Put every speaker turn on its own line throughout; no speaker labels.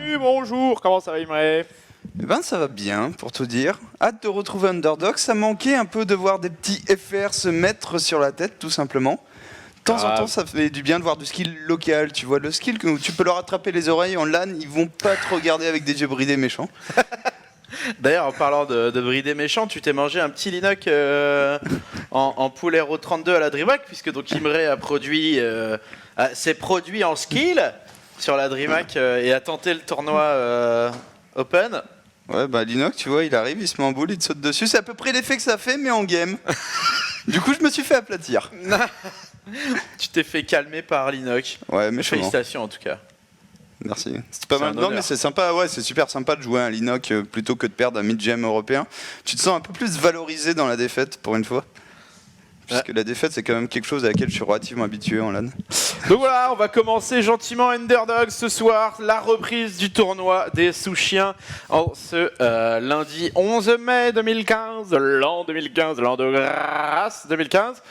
Salut, bonjour, comment ça va Imre?
Eh ben ça va bien, pour tout dire. Hâte de retrouver Underdog. Ça manquait un peu de voir des petits FR se mettre sur la tête, tout simplement. De temps en temps, ça fait du bien de voir du skill local. Tu vois, le skill où tu peux leur attraper les oreilles en LAN, ils vont pas te regarder avec des yeux bridés méchants.
D'ailleurs, en parlant de brider méchant, tu t'es mangé un petit Linoc en pool Hero 32 à la DreamHack, puisque donc Imre a produit ses produits en skill sur la DreamHack et a tenté le tournoi Open.
Ouais, bah Linoc, tu vois, il arrive, il se met en boule, il te saute dessus. C'est à peu près l'effet que ça fait, mais en game. Du coup, je me suis fait aplatir.
Tu t'es fait calmer par Linoc.
Ouais, mais
félicitations en tout cas.
Merci. C'est pas mal. Non, mais c'est sympa, ouais, c'est super sympa de jouer un Linoc plutôt que de perdre un mid-gem européen. Tu te sens un peu plus valorisé dans la défaite, pour une fois. Puisque la défaite, c'est quand même quelque chose à laquelle je suis relativement habitué en LAN.
Donc voilà, on va commencer gentiment Underdog ce soir, la reprise du tournoi des sous-chiens en ce lundi 11 mai 2015, l'an 2015, l'an de grâce 2015.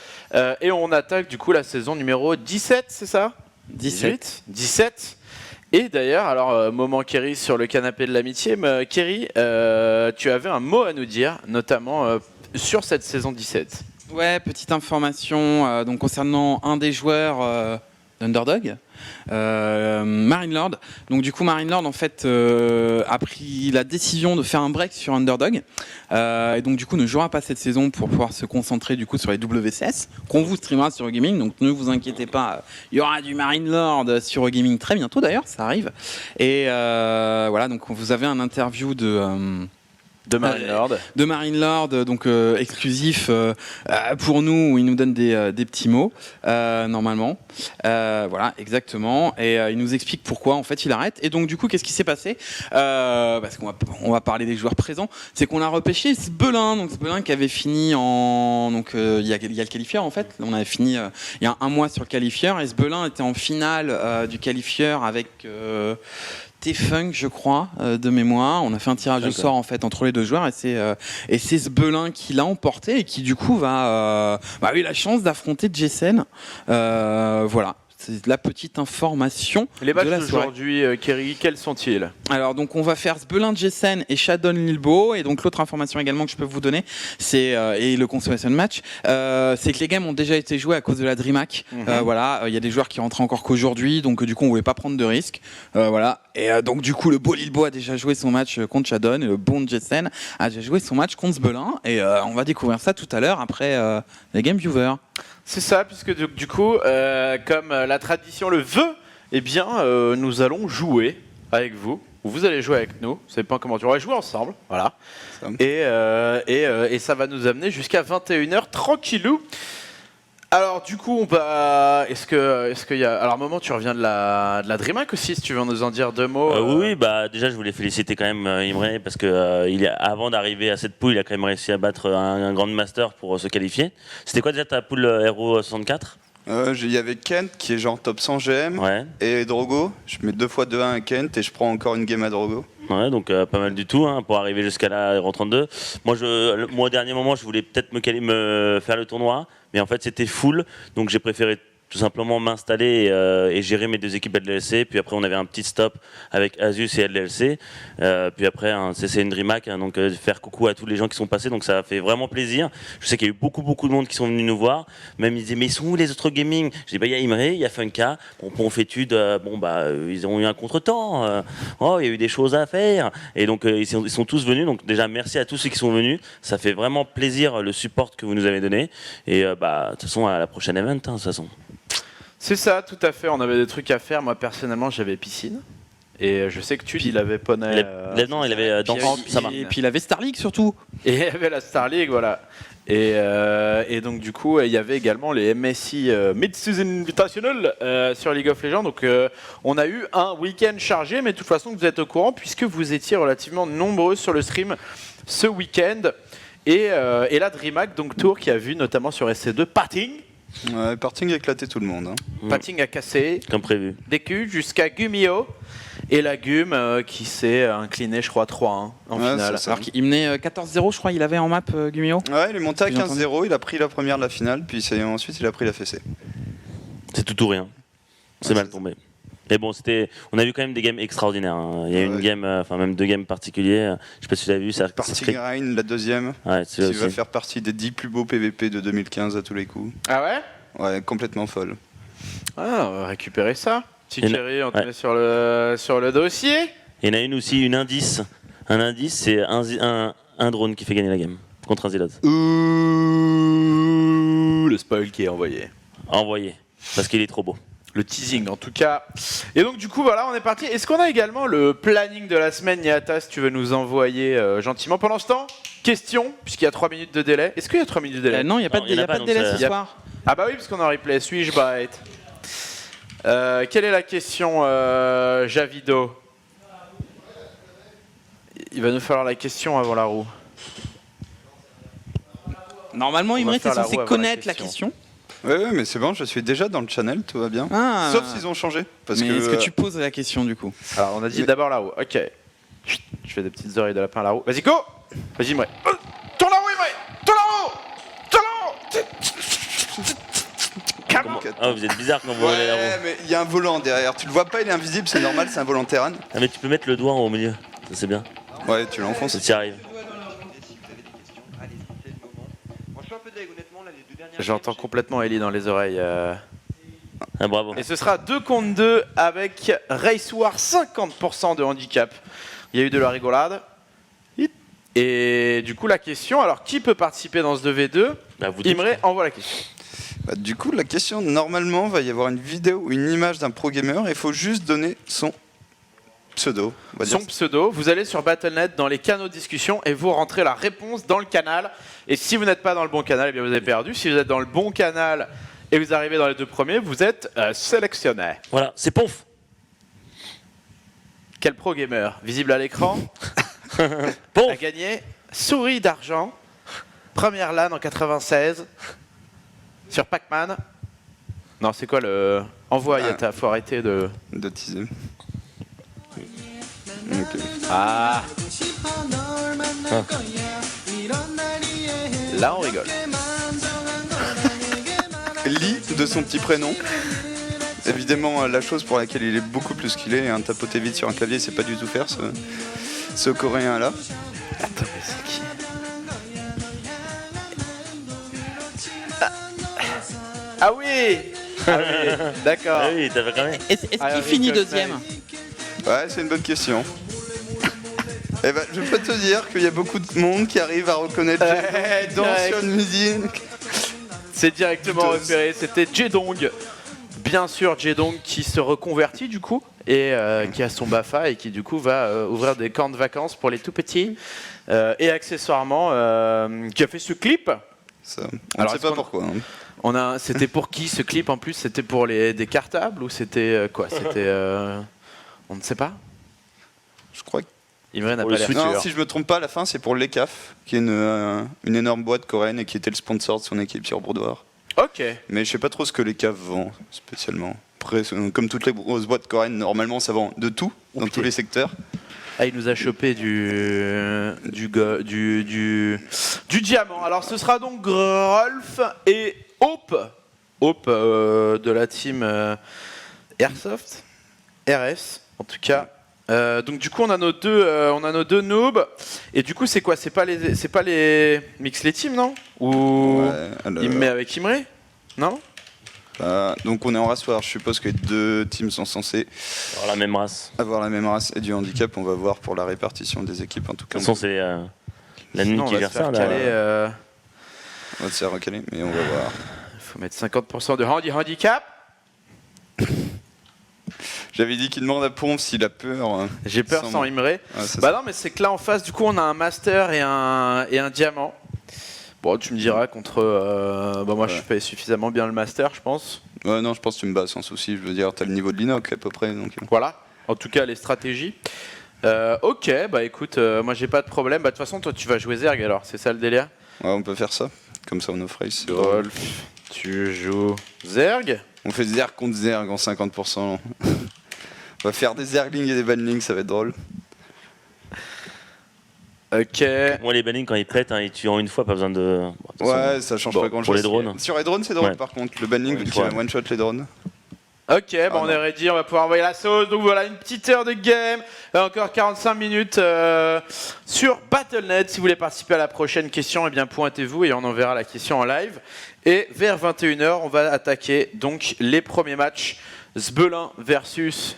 Et on attaque du coup la saison numéro 17, c'est ça? 17. Et d'ailleurs, alors, moment Kerry sur le canapé de l'amitié, Kerry, tu avais un mot à nous dire, notamment sur cette saison 17.
Ouais, petite information donc concernant un des joueurs d'Underdog, Marinelord. Donc du coup, Marinelord en fait a pris la décision de faire un break sur Underdog et donc du coup ne jouera pas cette saison pour pouvoir se concentrer du coup sur les WCS qu'on vous streamera sur Eurogaming. Donc ne vous inquiétez pas, il y aura du Marinelord sur Eurogaming très bientôt d'ailleurs, ça arrive. Et voilà, donc vous avez un interview de Marinelord, donc exclusif pour nous, où il nous donne des petits mots, normalement. Voilà, exactement. Et il nous explique pourquoi, en fait, il arrête. Et donc, du coup, qu'est-ce qui s'est passé parce qu'on va parler des joueurs présents. C'est qu'on a repêché Sbelin. Donc, Sbelin qui avait fini en... Donc, il y a le qualifieur, en fait. On avait fini il y a un mois sur le qualifieur. Et Sbelin était en finale du qualifieur avec... T-Funk, je crois, de mémoire. On a fait un tirage au sort en fait entre les deux joueurs et c'est Sbelin qui l'a emporté et qui du coup a eu la chance d'affronter Jessen. Voilà. C'est la petite information.
Les matchs
de la
d'aujourd'hui, Kerry, quels sont-ils?
Alors donc on va faire Sbelin Jessen et Shadon Lilbo, et donc l'autre information également que je peux vous donner, c'est et le consolation match, c'est que les games ont déjà été joués à cause de la DreamHack. Voilà, il y a des joueurs qui rentrent encore qu'aujourd'hui, donc du coup on voulait pas prendre de risques. Voilà, et donc du coup le beau Lilbo a déjà joué son match contre Shadon et le bon Jessen a déjà joué son match contre Sbelin, et on va découvrir ça tout à l'heure après les game viewers.
C'est ça, puisque du coup, comme la tradition le veut, eh bien, nous allons jouer avec vous. Vous allez jouer avec nous. Je sais pas comment on va jouer ensemble, voilà. Et ça va nous amener jusqu'à 21h tranquillou. Alors du coup, on va. Est-ce qu'il y a. Alors, moment, tu reviens de la DreamHack aussi, si tu veux nous en dire deux mots.
Oui, bah déjà, je voulais féliciter quand même Imre parce que avant d'arriver à cette poule, il a quand même réussi à battre un Grand Master pour se qualifier. C'était quoi déjà ta poule Hero 64?
Il y avait Kent qui est genre top 100 GM,
ouais.
Et Drogo. Je mets 2 fois 2-1 à Kent et je prends encore une game à Drogo.
Ouais, donc pas mal du tout hein, pour arriver jusqu'à la Hero 32. Moi, au dernier moment, je voulais peut-être me faire le tournoi, mais en fait, c'était full, donc j'ai préféré tout simplement m'installer et gérer mes deux équipes LDLC. Puis après, on avait un petit stop avec Asus et LDLC. Puis après, c'est une DreamHack, hein, donc faire coucou à tous les gens qui sont passés. Donc ça a fait vraiment plaisir. Je sais qu'il y a eu beaucoup de monde qui sont venus nous voir. Même ils disaient, mais ils sont où les autres gaming? Je dis, bah il y a Imre, il y a Funka. Bon, Fétude, ils ont eu un contretemps. Il y a eu des choses à faire. Et donc ils sont tous venus. Donc déjà, merci à tous ceux qui sont venus. Ça fait vraiment plaisir le support que vous nous avez donné. Et de toute façon, à la prochaine event, de toute façon.
C'est ça, tout à fait. On avait des trucs à faire. Moi, personnellement, j'avais piscine. Et je sais que Tude, il avait poney.
Non, il avait danse.
Et puis il avait Star League surtout.
Et il y avait la Star League, voilà. Et donc, du coup, il y avait également les MSI Mid-Season Invitational sur League of Legends. Donc, on a eu un week-end chargé, mais de toute façon, vous êtes au courant puisque vous étiez relativement nombreux sur le stream ce week-end. Et la DreamHack, donc Tour, qui a vu notamment sur SC2 Parting.
Ouais, Parting a éclaté tout le monde.
Parting a cassé.
Comme prévu.
DQ jusqu'à Gumio. Et la Gum qui s'est incliné, je crois, 3-1 en finale.
Alors qu'il menait 14-0, je crois, il avait en map Gumio.
Ouais, il est monté à 15-0, il a pris la première de la finale, puis ensuite il a pris la fessée.
C'est tout ou rien. C'est mal tombé. Mais bon, on a vu quand même des games extraordinaires. Hein. Il y a une game, même 2 games particuliers. Je sais pas si tu l'as vu.
Party Grind, la deuxième, qui va faire partie des 10 plus beaux PVP de 2015 à tous les coups.
Ah ouais?
Ouais, complètement folle.
Ah, on va récupérer ça. Thierry, on te met sur le dossier.
Il y en a une aussi, un indice, c'est un drone qui fait gagner la game contre un Zealot.
Ouh, le spoil qui est envoyé.
Envoyé, parce qu'il est trop beau.
Le teasing en tout cas. Et donc du coup voilà, on est parti. Est-ce qu'on a également le planning de la semaine, Niata, si tu veux nous envoyer gentiment. Pendant ce temps, question, puisqu'il y a 3 minutes de délai. Est-ce qu'il y a 3 minutes de délai?
Non, il n'y a pas de délai ce soir.
Ah bah oui, parce qu'on est en replay. Suis-je bête? Quelle est la question, Javido? Il va nous falloir la question avant la roue.
Normalement, Imre, t'es censé connaître la question.
Ouais, mais c'est bon, je suis déjà dans le channel, tout va bien.
Ah.
Sauf s'ils ont changé.
Mais est-ce que tu poses la question du coup?
Alors, on a dit d'abord la roue. Ok. Je fais des petites oreilles de lapin à la roue. Vas-y, go! Vas-y, Imre. Tourne la roue, Imre! Tourne la roue! Tourne la roue!
Ah, vous êtes bizarre quand vous roulez la roue.
Ouais, mais il y a un volant derrière. Tu le vois pas, il est invisible, c'est normal, c'est un volant Terran.
Ah, mais tu peux mettre le doigt au milieu. Ça, c'est bien.
Ouais, tu l'enfonces.
Ça t'y arrive.
J'entends complètement Ellie dans les oreilles.
Ah, bravo.
Et ce sera 2 contre 2 avec Race War 50% de handicap. Il y a eu de la rigolade. Et du coup, la question, alors qui peut participer dans ce 2v2?
Bah, vous dites.
Imre envoie la question.
Bah, du coup, la question, normalement, va y avoir une vidéo ou une image d'un pro gamer et il faut juste donner son pseudo. On va dire
Son pseudo, vous allez sur Battle.net dans les canaux de discussion et vous rentrez la réponse dans le canal. Et si vous n'êtes pas dans le bon canal, eh bien vous avez perdu. Si vous êtes dans le bon canal et vous arrivez dans les 2 premiers, vous êtes sélectionné.
Voilà, c'est Ponf.
Quel pro gamer visible à l'écran
Ponf.
a gagné souris d'argent, première LAN en 96 sur Pac-Man. Non, c'est quoi le envoie, Yata, faut arrêter de
teaser. Ok.
Ah. Là, on rigole.
Lee, de son petit prénom. Évidemment, la chose pour laquelle il est beaucoup plus skillé, hein, tapoter vite sur un clavier, c'est pas du tout faire ce coréen-là.
Attends, mais c'est qui? Ah oui. Ah oui, d'accord.
Ah oui, t'avais quand même.
Est-ce qu'il finit deuxième?
Ouais, c'est une bonne question. Eh ben, je peux te dire qu'il y a beaucoup de monde qui arrive à reconnaître d'anciennes musiques.
C'est directement repéré, c'était Jedong. Bien sûr, Jedong qui se reconvertit du coup et qui a son BAFA et qui du coup va ouvrir des camps de vacances pour les tout petits et accessoirement qui a fait ce clip.
Ça, on ne sait pas pourquoi. Hein.
C'était pour qui ce clip en plus? C'était pour des cartables ou c'était quoi? C'était on ne sait pas.
Je crois que
Imre n'a pas l'air.
Non, si je me trompe pas, à la fin c'est pour l'ECAF, qui est une énorme boîte coréenne et qui était le sponsor de son équipe sur Boudoir.
Ok.
Mais je sais pas trop ce que l'ECAF vend spécialement. Après, comme toutes les grosses boîtes coréennes, normalement ça vend de tout dans tous les secteurs.
Ah, il nous a chopé du diamant. Alors ce sera donc Rolf et Hope. Hope de la team Airsoft, RS en tout cas. Donc du coup on a nos deux noobs et du coup c'est quoi? C'est pas les mix les teams, non? Ou
Ouais, alors...
il me met avec Imre? Non?
Donc on est en race war, je suppose que les 2 teams sont censés
Alors, la même race.
avoir la même race et du handicap. On va voir pour la répartition des équipes en tout cas.
De toute façon, c'est la nuit qui gère ça.
On va se faire recaler, mais on va voir.
Il faut mettre 50% de handicap.
J'avais dit qu'il demande à Pomp s'il a peur.
J'ai peur sans Imre.
Ouais,
Bah non, mais c'est que là en face, du coup, on a un master et un diamant. Bon, tu me diras contre. Moi, je fais suffisamment bien le master, je pense.
Ouais, non, je pense que tu me bats sans souci. Je veux dire, t'as le niveau de l'Inoc à peu près. Donc...
Voilà. En tout cas, les stratégies. Ok, bah écoute, moi j'ai pas de problème. Bah de toute façon, toi, tu vas jouer Zerg alors, c'est ça le délire?
Ouais, on peut faire ça. Comme ça, on offre race.
Rolf, tu joues Zerg?
On fait Zerg contre Zerg en 50%. On va faire des Zerglings et des Banlings, ça va être drôle.
Ok.
Moi, les bannings, quand ils pètent, ils tuent en une fois, pas besoin de.
Ouais, ça change pas grand chose.
Pour les drones.
Sur les drones, c'est drôle
Ouais.
par contre. Le banning,
Ouais,
tu vas one-shot les drones.
Ok, bon, on est ready, on va pouvoir envoyer la sauce. Donc voilà, une petite heure de game, encore 45 minutes sur Battle.net. Si vous voulez participer à la prochaine question, eh bien pointez-vous et on enverra la question en live. Et vers 21h, on va attaquer donc les premiers matchs. Zbelin versus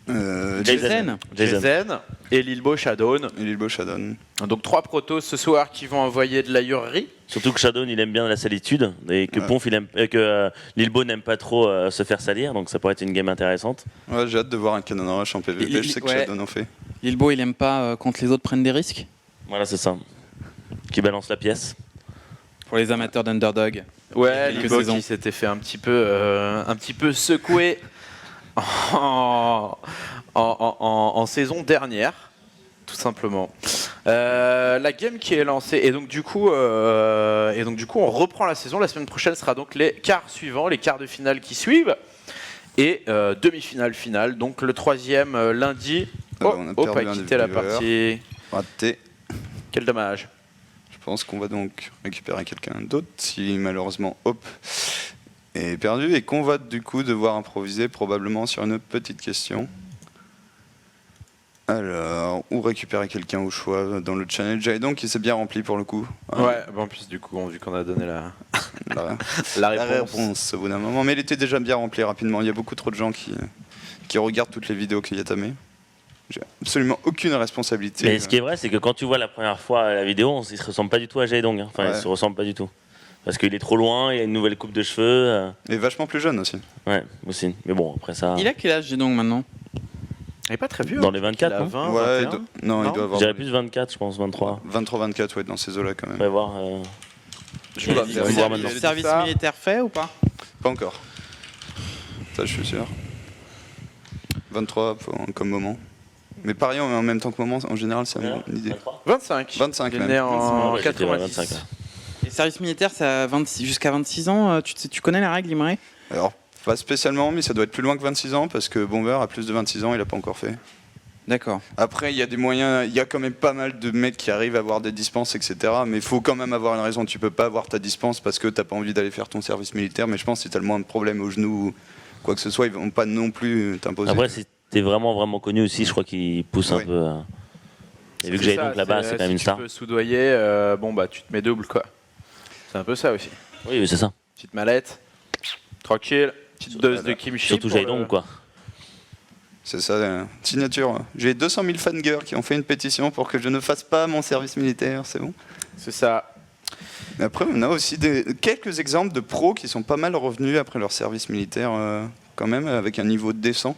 Jason.
Jason et Lilbo Shadowne.
Lilbo Shadowne.
Donc 3 protos ce soir qui vont envoyer de la hurlerie.
Surtout que Shadow il aime bien la salitude et que Ponf Lilbo n'aime pas trop se faire salir, donc ça pourrait être une game intéressante.
Ouais, j'ai hâte de voir un Cannon Rush en PvP, je sais que Shadowne en fait.
Lilbo, il aime pas quand les autres prennent des risques.
Voilà, c'est ça. Qui balance la pièce.
Pour les amateurs d'Underdog.
Ouais,
quelques
Lilbo
saisons.
qui s'était fait un petit peu secouer en saison dernière, tout simplement. La game qui est lancée et donc du coup on reprend la saison. La semaine prochaine sera donc les quarts suivants, les quarts de finale qui suivent et demi-finale finale. Donc le 3e lundi.
On a perdu
a
un
quitté
des
la
viewers.
partie.
Raté.
Quel dommage.
Je pense qu'on va donc récupérer quelqu'un d'autre si malheureusement Hop est perdu et qu'on va du coup devoir improviser probablement sur une petite question. Alors, où récupérer quelqu'un au choix dans le challenge et donc il s'est bien rempli pour le coup.
Ouais, bon, en plus du coup, vu qu'on a donné la
La
réponse.
réponse au bout d'un moment, mais il était déjà bien rempli rapidement. Il y a beaucoup trop de gens qui regardent toutes les vidéos qu'il y a tamées. J'ai absolument aucune responsabilité.
Mais ce qui est vrai, c'est que quand tu vois la première fois la vidéo, il se ressemble pas du tout à Jaedong. Hein. Enfin,
Ouais.
il se ressemble pas du tout. Parce qu'il est trop loin, il a une nouvelle coupe de cheveux.
Et vachement plus jeune aussi.
Ouais, aussi. Mais bon, après ça.
Il a quel âge, donc maintenant?
Il est pas très vieux.
Dans
hein.
les 24,
Il a
non
20,
Ouais,
21.
il
Non,
doit
Je
avoir
dirais plus 24, je pense, 23.
23-24, ouais, dans ces eaux-là quand même.
On va voir.
Je vois.
on va voir maintenant.
Service
Ça.
militaire fait ou pas?
Pas encore. Ça, je suis sûr. 23 comme moment. Mais pareil, en même temps que moment, en général, c'est une idée.
23
25.
25
Il est
même.
né en
Ouais, j'étais à
86.
25, là.
Les services militaires, c'est jusqu'à 26 ans. Tu connais la règle, Imre?
Alors, pas spécialement, mais ça doit être plus loin que 26 ans parce que Bomber a plus de 26 ans, il a pas encore fait.
D'accord.
Après, il y a des moyens, il y a quand même pas mal de mecs qui arrivent à avoir des dispenses, etc. Mais il faut quand même avoir une raison. Tu peux pas avoir ta dispense parce que t'as pas envie d'aller faire ton service militaire. Mais je pense que si t'as le moins de problèmes au genou ou quoi que ce soit, ils vont pas non plus t'imposer.
Après, si t'es vraiment connu aussi, je crois qu'il pousse un
Oui.
peu. Et vu que
C'est
Jaedong
ça,
là-bas, c'est quand même une
si
star.
tu peux soudoyer, bon bah tu te mets double quoi. C'est un peu ça aussi.
Oui, mais c'est ça.
Petite mallette, tranquille, petite dose de kimchi.
Surtout
pour
Jaedong, quoi.
C'est ça, signature. J'ai 200 000 fangirls qui ont fait une pétition pour que je ne fasse pas mon service militaire, c'est bon.
C'est ça.
Mais après, on a aussi quelques exemples de pros qui sont pas mal revenus après leur service militaire, quand même, avec un niveau décent.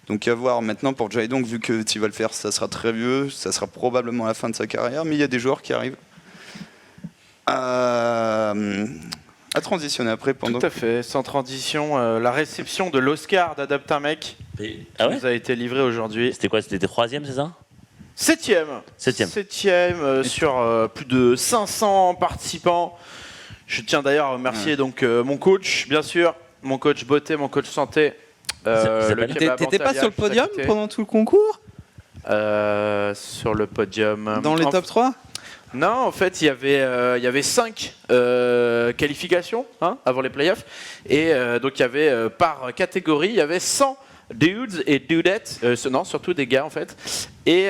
Donc à voir maintenant pour Jaedong, vu que tu vas le faire, ça sera très vieux, ça sera probablement la fin de sa carrière, mais il y a des joueurs qui arrivent à transitionner après pendant.
Tout à fait. Sans transition, la réception de l'Oscar d'Adapte un mec
Ah ouais
nous a été livrée aujourd'hui.
C'était quoi? C'était 3ème, c'est ça?
7ème.
7ème.
Sur plus de 500 participants. Je tiens d'ailleurs à remercier donc mon coach, bien sûr, mon coach beauté, mon coach santé.
s'appelle
T'étais pas sur le podium pendant tout le concours?
Sur le podium.
Dans les top 3?
Non, en fait, il y avait 5 qualifications avant les playoffs. Et donc, il y avait par catégorie, il y avait 100 dudes et dudettes. Non, surtout des gars, en fait. Et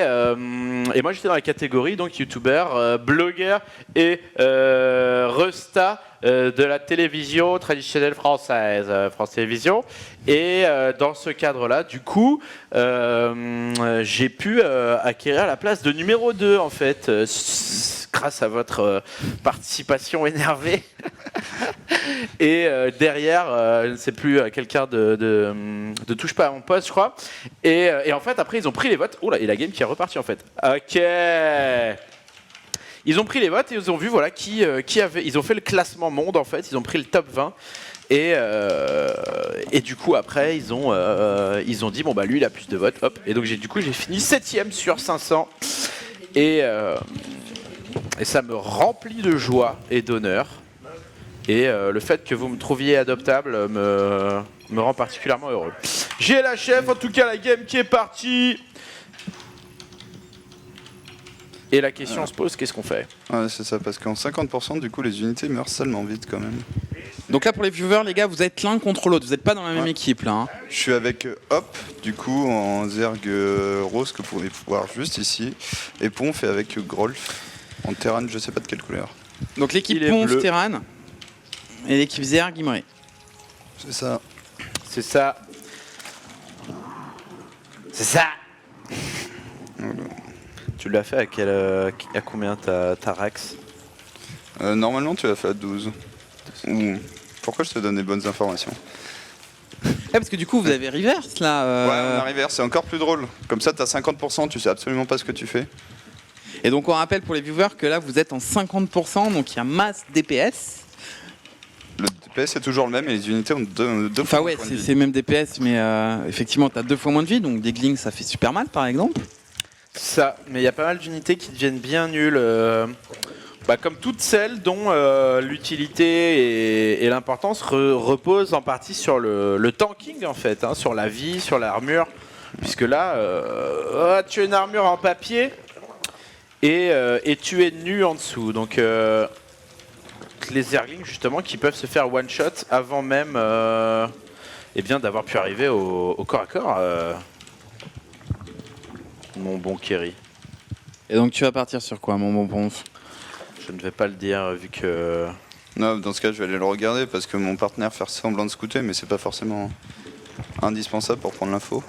moi, j'étais dans la catégorie, donc, youtubeur, blogueur et resta de la télévision traditionnelle française, France Télévisions. Et dans ce cadre-là, du coup, j'ai pu acquérir la place de numéro 2, en fait, grâce à votre participation énervée. Et derrière, je ne sais plus, quelqu'un de touche pas à mon poste, je crois. Et en fait, après, ils ont pris les votes. Oula, et la game qui est repartie, en fait. Ok. Ils ont pris les votes et ils ont vu voilà qui avait. Ils ont fait le classement monde en fait. Ils ont pris le top 20 et du coup après ils ont dit bon bah lui il a plus de votes hop et donc j'ai fini 7ème sur 500 et ça me remplit de joie et d'honneur et le fait que vous me trouviez adoptable me rend particulièrement heureux. J'ai la chef en tout cas la game qui est partie. Et la question se pose, qu'est-ce qu'on fait?
Ouais, c'est ça, parce qu'en 50%, du coup, les unités meurent salement vite quand même.
Donc là, pour les viewers, les gars, vous êtes l'un contre l'autre. Vous n'êtes pas dans la même équipe, là. Hein.
Je suis avec Hop, du coup, en Zerg rose que vous pouvez voir juste ici. Et Ponf est avec Grolf, en Terran, je sais pas de quelle couleur.
Donc l'équipe
Il est
Ponf,
bleu.
Terran, et l'équipe Zerg, Imre.
C'est ça.
C'est ça. C'est ça. Tu l'as fait à combien ta Rax?
Normalement, tu l'as fait à 12. Ouh. Pourquoi je te donne des bonnes informations?
Parce que du coup, vous avez reverse, là.
Ouais, on arrive, c'est encore plus drôle. Comme ça, t'as 50%, tu sais absolument pas ce que tu fais.
Et donc, on rappelle pour les viewers que là, vous êtes en 50%, donc il y a masse DPS.
Le DPS est toujours le même et les unités ont deux
Enfin,
fois
ouais,
moins de points de vie.
c'est même DPS, mais effectivement, t'as 2 fois moins de vie, donc des glings, ça fait super mal, par exemple.
Ça, mais il y a pas mal d'unités qui deviennent bien nulles. Comme toutes celles dont l'utilité et l'importance reposent en partie sur le tanking en fait, hein, sur la vie, sur l'armure. Puisque là, tu as une armure en papier et tu es nu en dessous. Donc les Zerglings justement qui peuvent se faire one shot avant même d'avoir pu arriver au corps à corps. Mon bon Kerry.
Et donc, tu vas partir sur quoi, mon bon Ponf?
Je ne vais pas le dire vu que...
Non, dans ce cas, je vais aller le regarder parce que mon partenaire fait semblant de scouter, mais c'est pas forcément indispensable pour prendre l'info.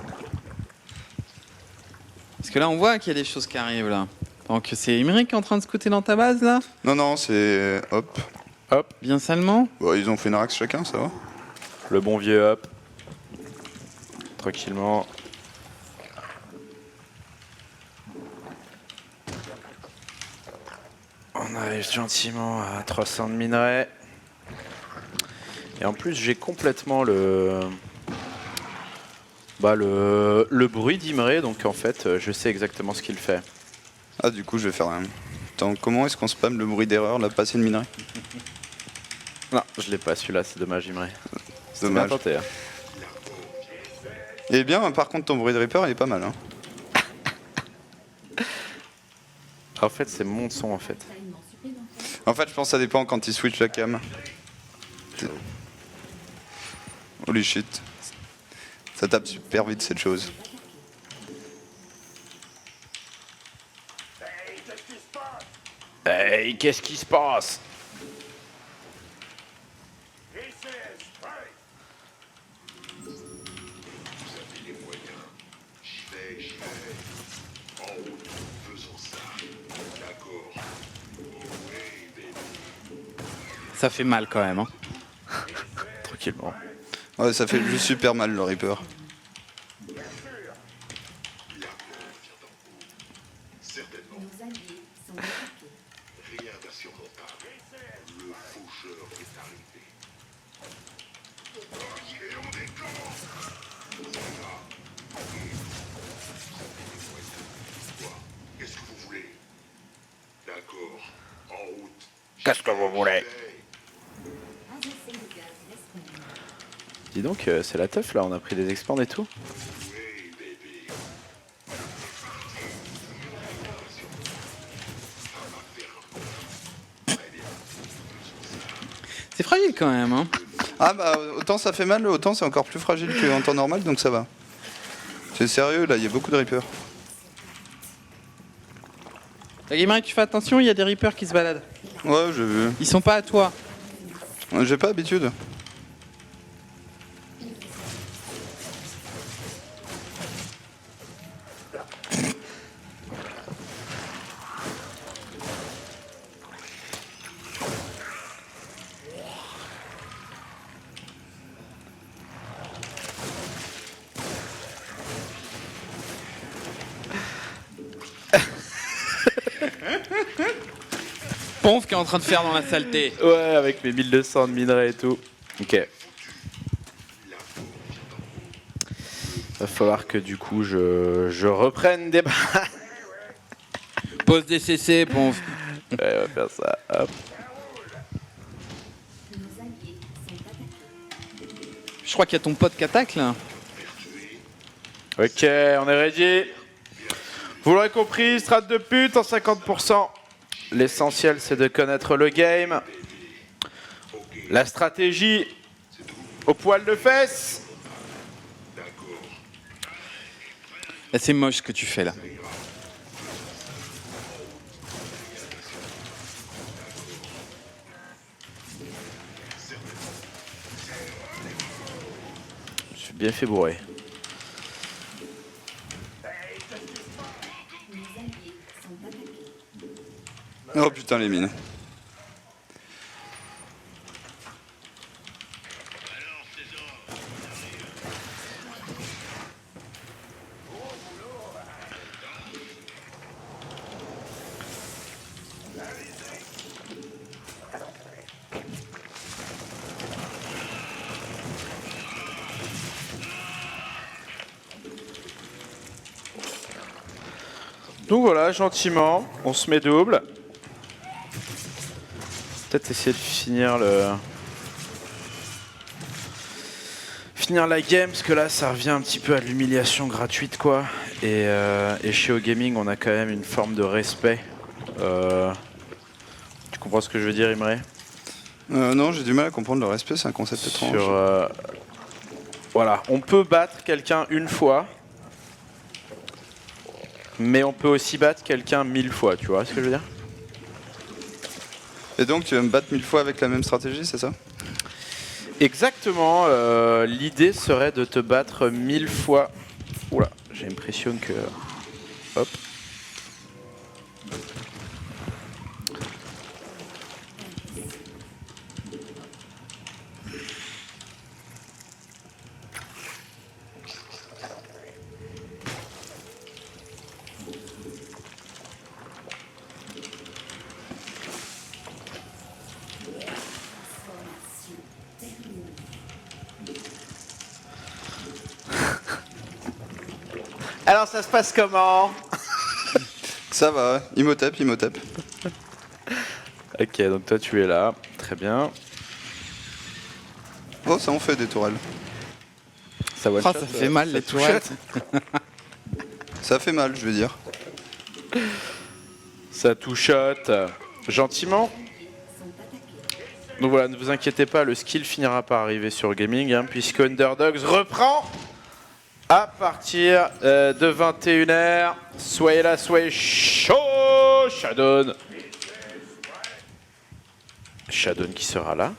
Parce que là, on voit qu'il y a des choses qui arrivent, là. Donc, c'est Imre qui est en train de scouter dans ta base, là?
Non, c'est Hop.
Bien salement?
Bon, ils ont fait une rax chacun, ça va.
Le bon vieux hop. Tranquillement. On arrive gentiment à 300 de minerais. Et en plus, j'ai complètement le bruit d'Imre, donc en fait, je sais exactement ce qu'il fait.
Ah, du coup, je vais faire un... Attends, comment est-ce qu'on spamme le bruit d'erreur, la passée de minerai?
Non, je l'ai pas celui-là, c'est dommage Imre. C'est
Dommage.
bien tenté, hein.
Eh bien, par contre, ton bruit de Reaper, il est pas mal, hein.
En fait, c'est mon son en fait.
En fait, je pense que ça dépend quand il switch la cam. Holy shit. Ça tape super vite, cette chose.
Hey, qu'est-ce qui se passe?
Ça fait mal, quand même, hein.
Tranquillement.
Ouais, ça fait juste super mal, le Reaper.
Qu'est-ce que vous voulez? Dis donc, c'est la teuf là, on a pris des expands et tout.
C'est fragile, quand même, hein.
Ah bah, autant ça fait mal, autant c'est encore plus fragile qu'en temps normal, donc ça va. C'est sérieux, là, il y a beaucoup de Reapers.
Imre, tu fais attention, il y a des Reapers qui se baladent.
Ouais, j'ai vu.
Ils sont pas à toi.
J'ai pas habitude.
Ponf qui est en train de faire dans la saleté.
Ouais, avec mes 1200 de minerais et tout. Ok. Va falloir que du coup je reprenne des balles.
Pose des CC, Ponf.
Ouais, on va faire ça. Hop.
Je crois qu'il y a ton pote qui attaque, là.
Ok, on est ready. Vous l'aurez compris, strat de pute en 50%. L'essentiel, c'est de connaître le game. La stratégie au poil de fesses.
Là, c'est moche ce que tu fais là.
Je suis bien fait bourrer.
Oh putain, les mines.
Donc voilà, gentiment, on se met double. Peut-être essayer de finir la game, parce que là ça revient un petit peu à l'humiliation gratuite quoi. Et chez O-Gaming on a quand même une forme de respect. Tu comprends ce que je veux dire, Imre?
Non, j'ai du mal à comprendre le respect, c'est un concept étrange.
Voilà, on peut battre quelqu'un une fois, mais on peut aussi battre quelqu'un 1000 fois, tu vois ce que je veux dire?
Et donc tu vas me battre 1000 fois avec la même stratégie, c'est ça?
Exactement, l'idée serait de te battre 1000 fois. Oula, j'ai l'impression que... Hop. Alors ça se passe comment?
Ça va, ouais. Imhotep, Imhotep.
Ok, donc toi tu es là, très bien.
Oh, ça en fait des tourelles.
Ça, one
Ah,
shot,
ça fait mal les tourelles.
Ça fait mal, je veux dire.
Ça touchote gentiment. Donc voilà, ne vous inquiétez pas, le skill finira par arriver sur Gaming, hein, puisque Underdogs reprend à partir de 21h. Soyez là, soyez chaud. Shadon. Shadon qui sera là.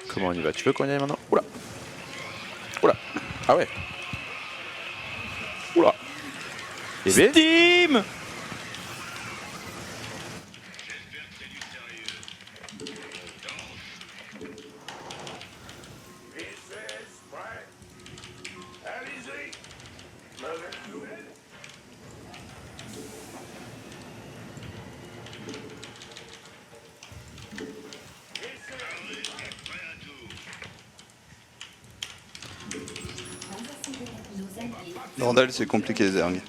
Comment on y va? Tu veux qu'on y aille maintenant? Oula. Oula. Ah ouais. Oula. Bébé.
Steam.
Bordel, c'est compliqué, Zerg.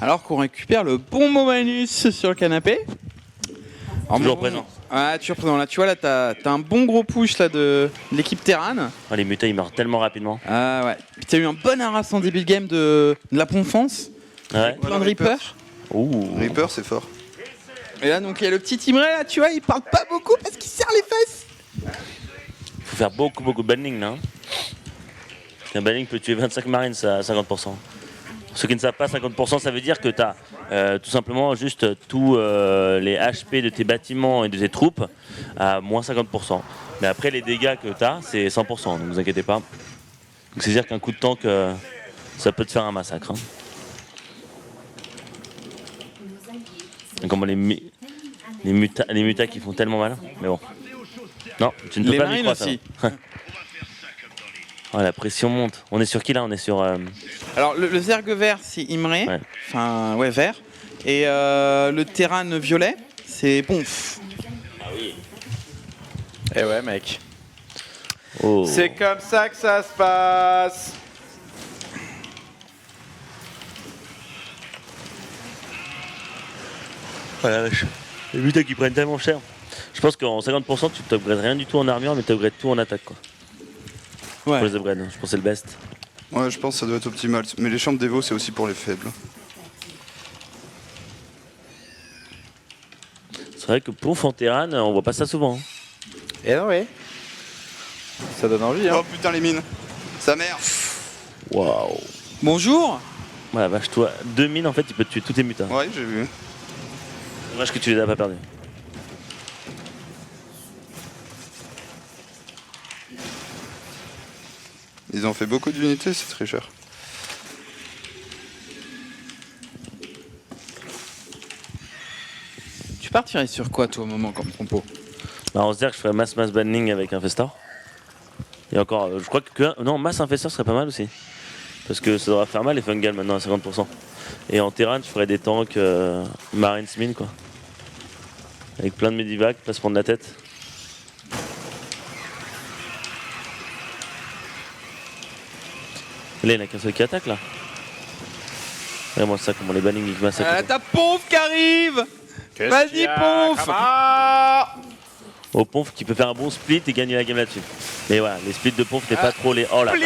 Alors qu'on récupère le bon Momanus sur le canapé. Alors,
Toujours
bon,
présent.
Ah, toujours présent. Là, tu vois, là, t'as un bon gros push là, de l'équipe Terran.
Ah, les mutas ils meurent tellement rapidement.
Ah ouais. Puis t'as eu un bon harass en début de game de la Ponfance.
Ouais.
Plein de Reaper.
Ouh.
Reaper, c'est fort.
Et là, donc, il y a le petit Imre là, tu vois, il parle pas beaucoup parce qu'il serre les fesses.
Faut faire beaucoup de banning là. Un banning peut tuer 25 marines à 50%. Pour ceux qui ne savent pas, 50%, ça veut dire que tu as tout simplement juste tous les HP de tes bâtiments et de tes troupes à moins 50%. Mais après, les dégâts que tu as, c'est 100%, donc ne vous inquiétez pas. Donc c'est-à-dire qu'un coup de tank, ça peut te faire un massacre. Hein. Et comment les mutas qui font tellement mal. Mais bon. Non, tu ne peux
Les
pas
marines
micro ça.
aussi.
Oh, la pression monte. On est sur qui là? On est sur...
Alors, le Zerg vert, c'est Imre.
Ouais.
Enfin, ouais, vert. Et le Terran violet, c'est Ponf.
Ah oui.
Eh ouais, mec.
Oh.
C'est comme ça que ça se passe.
Oh la vache. Les butins qui prennent tellement cher. Je pense qu'en 50%, tu t'upgrades rien du tout en armure, mais tu upgrades tout en attaque, quoi.
Ouais.
Pour les upgrades, je pense que c'est le best.
Ouais, je pense que ça doit être optimal. Mais les chambres d'Evo, c'est aussi pour les faibles.
C'est vrai que Ponf en Terran, on voit pas ça souvent. Hein.
Eh non, ouais. Ça donne envie, hein.
Oh putain, les mines. Sa mère.
Waouh.
Bonjour.
Ouais, la vache, toi, 2 mines, en fait, il peut te tuer tous tes mutins.
Ouais, j'ai vu.
Dommage que tu les as pas perdus.
Ils ont fait beaucoup d'unités, c'est très cher.
Tu partirais sur quoi, toi, au moment, comme compo?
Bah, on se dit que je ferais mass banning avec Infestor. Et encore, je crois que. Non, mass Infestor serait pas mal aussi. Parce que ça devrait faire mal les Fungal maintenant à 50%. Et en Terran, je ferais des tanks Marines Mine, quoi. Avec plein de Medivac, placement de la tête. Là, il n'y en a qu'un seul qui attaque là. Regarde-moi ça, comment les bannings ils massacrent.
T'as Ponf qui arrive.
Qu'est-ce
Vas-y,
qu'il y a,
Ponf.
Kama
Au Ponf qui peut faire un bon split et gagner la game là-dessus. Mais voilà, les splits de Ponf, c'est pas trop les. Oh la vache.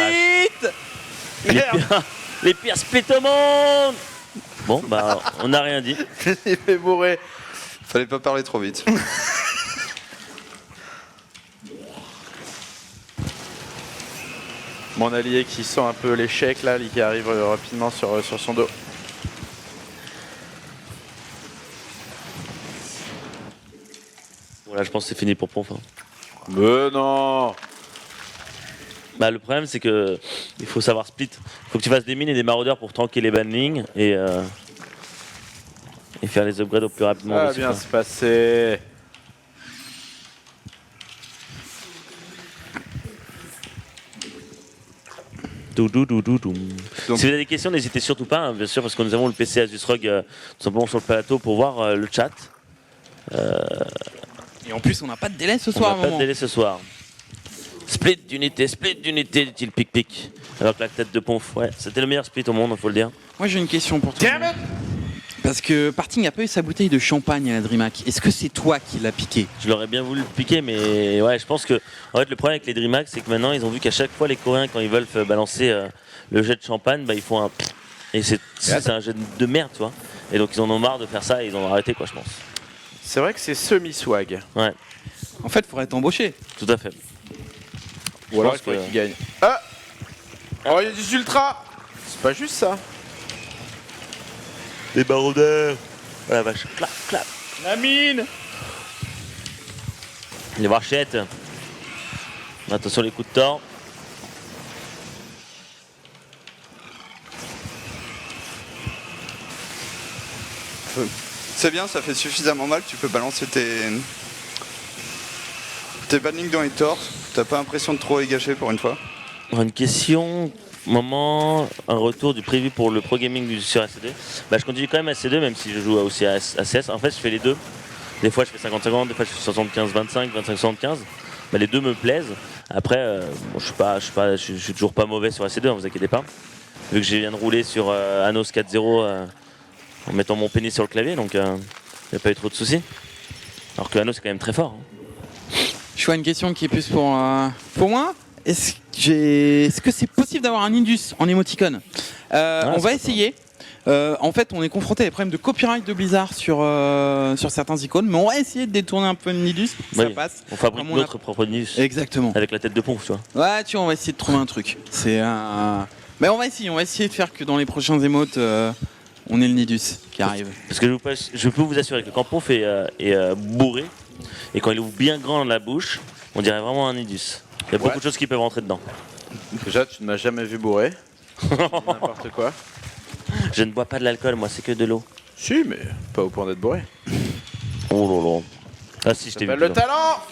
Split.
Les pires splits au monde. Bon, bah, on n'a rien dit.
Il fait bourrer.
Fallait pas parler trop vite.
Mon allié qui sent un peu l'échec là, lui qui arrive rapidement sur son dos.
Voilà, je pense que c'est fini pour Ponf. Hein.
Mais non.
Bah, le problème, c'est que il faut savoir split. Il faut que tu fasses des mines et des maraudeurs pour tanker les bannings et faire les upgrades au plus rapidement
Ça va
possible.
bien se passer.
Doudou.
Donc-
Si vous avez des questions, n'hésitez surtout pas, hein, bien sûr, parce que nous avons le PC Asus ROG tout simplement sur le plateau pour voir le chat.
Et en plus, on n'a pas de délai ce
On
soir,
n'a pas de
maman.
délai ce soir. Split d'unité, dit-il pic. Alors que la tête de Ponf, ouais, c'était le meilleur split au monde, faut le dire.
Moi, j'ai une question pour toi.
Damn it.
Parce que Parting a pas eu sa bouteille de champagne à la DreamHack. Est-ce que c'est toi qui l'as piqué?
Je l'aurais bien voulu le piquer, mais ouais, je pense que en fait, le problème avec les DreamHack, c'est que maintenant, ils ont vu qu'à chaque fois, les Coréens, quand ils veulent balancer le jet de champagne, bah, ils font un. Et c'est un jet de merde, tu vois. Et donc, ils en ont marre de faire ça et ils ont arrêté, quoi, je pense.
C'est vrai que c'est semi-swag.
Ouais,
En fait, faudrait t'embaucher.
tout à fait.
Ou alors
pense
il faudrait
que-
qu'il gagne. Ah. Oh, il y a des ultras. C'est pas juste ça.
Des baroudeurs. Oh la vache, clap.
La mine.
Les varchettes. Attention les coups de tort.
C'est bien, ça fait suffisamment mal, tu peux balancer tes bannings dans les torses. T'as pas l'impression de trop les gâcher pour une fois.
Une question, un retour du prévu pour le pro gaming sur AC2. Bah, je continue quand même AC2 même si je joue aussi à CS. En fait, je fais les deux. Des fois, je fais 50-50, des fois, je fais 75-25, 25-75. Bah, les deux me plaisent. Après, bon, je suis toujours pas mauvais sur AC2, ne vous inquiétez pas. Vu que je viens de rouler sur Anos 4.0 en mettant mon pénis sur le clavier, donc il n'y a pas eu trop de soucis. Alors que Anos c'est quand même très fort. Hein.
Je vois une question qui est plus pour moi. Est-ce que c'est possible d'avoir un Indus en émoticône? On va essayer. En fait, on est confronté à des problèmes de copyright de Blizzard sur certains icônes, mais on va essayer de détourner un peu le Nidus pour que ça
Oui,
passe.
on fabrique
Comme on a-
notre propre Nidus
Exactement.
avec la tête de Ponf, tu vois.
Ouais, tu vois, on va essayer de trouver un truc. C'est un. Mais on va essayer de faire que dans les prochains émotes, on ait le Nidus qui arrive.
Parce que je peux vous assurer que quand Ponf est bourré, et quand il ouvre bien grand la bouche, on dirait vraiment un Nidus. Il y a beaucoup de choses qui peuvent rentrer dedans.
Déjà, tu ne m'as jamais vu bourré. N'importe quoi.
Je ne bois pas de l'alcool, moi, c'est que de l'eau.
Si, mais pas au point d'être bourré.
Oh là là. Ah si, je
Ça
t'ai vu.
s'appelle le
dedans.
talent.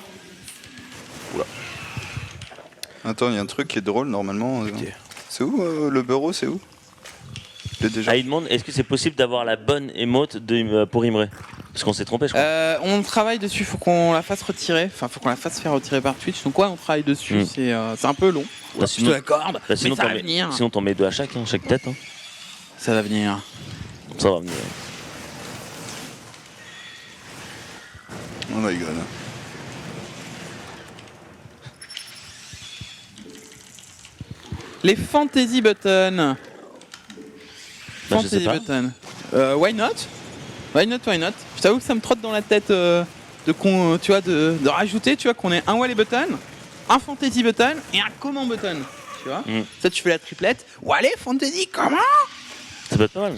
Attends, il y a un truc qui est drôle normalement.
Ok.
C'est où le bureau, c'est où Il est déjà.
Ah, il demande est-ce que c'est possible d'avoir la bonne émote pour Imre. Parce qu'on s'est trompé, je crois.
On travaille dessus, faut qu'on la fasse retirer. Enfin, faut qu'on la fasse faire retirer par Twitch. Donc, ouais, on travaille dessus. C'est un peu long.
Bah,
Je te l'accorde. Mais
sinon,
ça va venir.
Sinon, t'en mets 2 à chaque tête. Hein.
Ça va venir.
Ça va venir.
Oh my god.
Les Fantasy Buttons.
Bah, je sais pas.
Button. Why not? Why not? Je t'avoue que ça me trotte dans la tête de rajouter, tu vois, qu'on ait un Wally Button, un Fantasy Button et un Comment Button. Tu vois? Ça, tu fais la triplette. Wally, Fantasy, comment?
Ça peut être pas mal.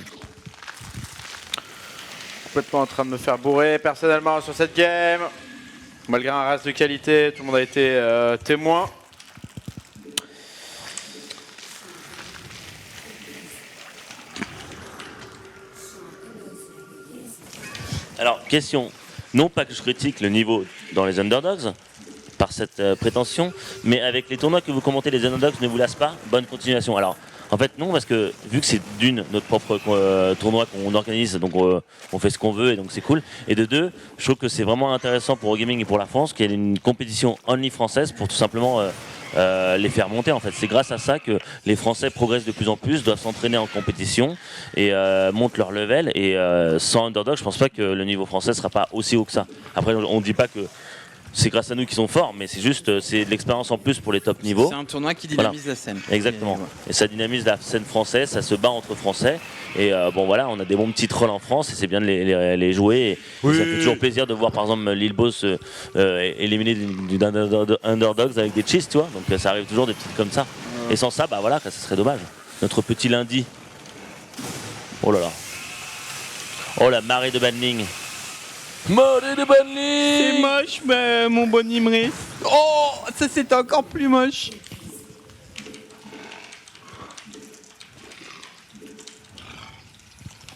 Complètement en train de me faire bourrer personnellement sur cette game. Malgré un race de qualité, tout le monde a été témoin.
Alors, question. Non pas que je critique le niveau dans les underdogs, par cette prétention, mais avec les tournois que vous commentez, les underdogs ne vous lassent pas? Bonne continuation. Alors, en fait, non, parce que vu que c'est d'une, notre propre tournoi qu'on organise, donc on fait ce qu'on veut et donc c'est cool. Et de deux, je trouve que c'est vraiment intéressant pour Eurogaming et pour la France qu'il y ait une compétition only française pour tout simplement les faire monter. En fait, c'est grâce à ça que les Français progressent de plus en plus, doivent s'entraîner en compétition et montent leur level. Et sans underdog, je pense pas que le niveau français sera pas aussi haut que ça. Après, on dit pas que c'est grâce à nous qu'ils sont forts, mais c'est juste c'est de l'expérience en plus pour les top niveaux.
C'est un tournoi qui dynamise la scène.
Exactement. Et ça dynamise la scène française, ça se bat entre Français. Et bon voilà, on a des bons petits trolls en France et c'est bien de les jouer. Et ça fait toujours plaisir de voir par exemple Lil Boss éliminer d'un underdogs avec des cheese, tu vois. Donc ça arrive toujours des petites comme ça. Et sans ça, bah voilà, ça serait dommage. Notre petit lundi. Oh là là. Oh la marée de banning. Marée de banning.
C'est moche, mais mon bon Imri. Oh, ça c'est encore plus moche.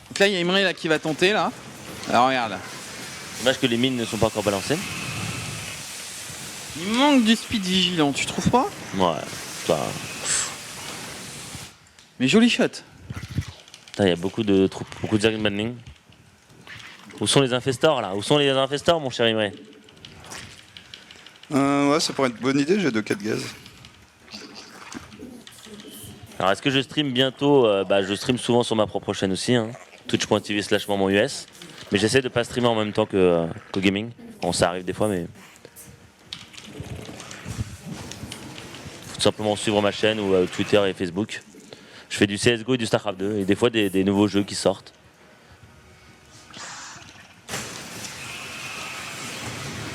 Donc là, il y a Imri là qui va tenter là. Alors regarde.
Dommage que les mines ne sont pas encore balancées.
Il manque du speed vigilant, tu trouves pas?
Ouais, ça.
Mais joli shot.
Il y a beaucoup de troupes, beaucoup de Zerg banning. Où sont les infestors là? Où sont les infestors, mon cher Imre?
Ouais, ça pourrait être une bonne idée, j'ai 2 4 gaz.
Alors est-ce que je stream bientôt? Je stream souvent sur ma propre chaîne aussi, hein. Twitch.tv/MamanUS. Mais j'essaie de pas streamer en même temps que gaming. Bon, ça arrive des fois, mais. Faut tout simplement suivre ma chaîne ou Twitter et Facebook. Je fais du CSGO et du StarCraft 2 et des fois des nouveaux jeux qui sortent.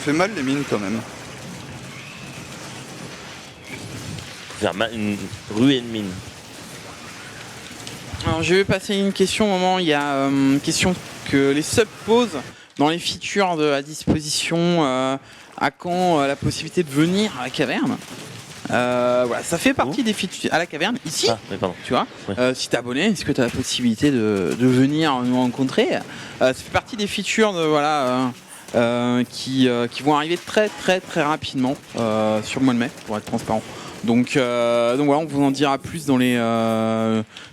Fait mal les mines quand même.
Faut faire une ruée de mine.
Alors je vais passer une question au moment. Il y a une question que les subs posent dans les features à disposition. À quand la possibilité de venir à la caverne? Voilà, ça fait partie des features à la caverne ici.
Ah, mais pardon.
Tu vois,
Ouais.
si t'es abonné, est-ce que tu as la possibilité de venir nous rencontrer? Ça fait partie des features qui vont arriver très rapidement sur le mois de mai, pour être transparent. Donc voilà, on vous en dira plus dans les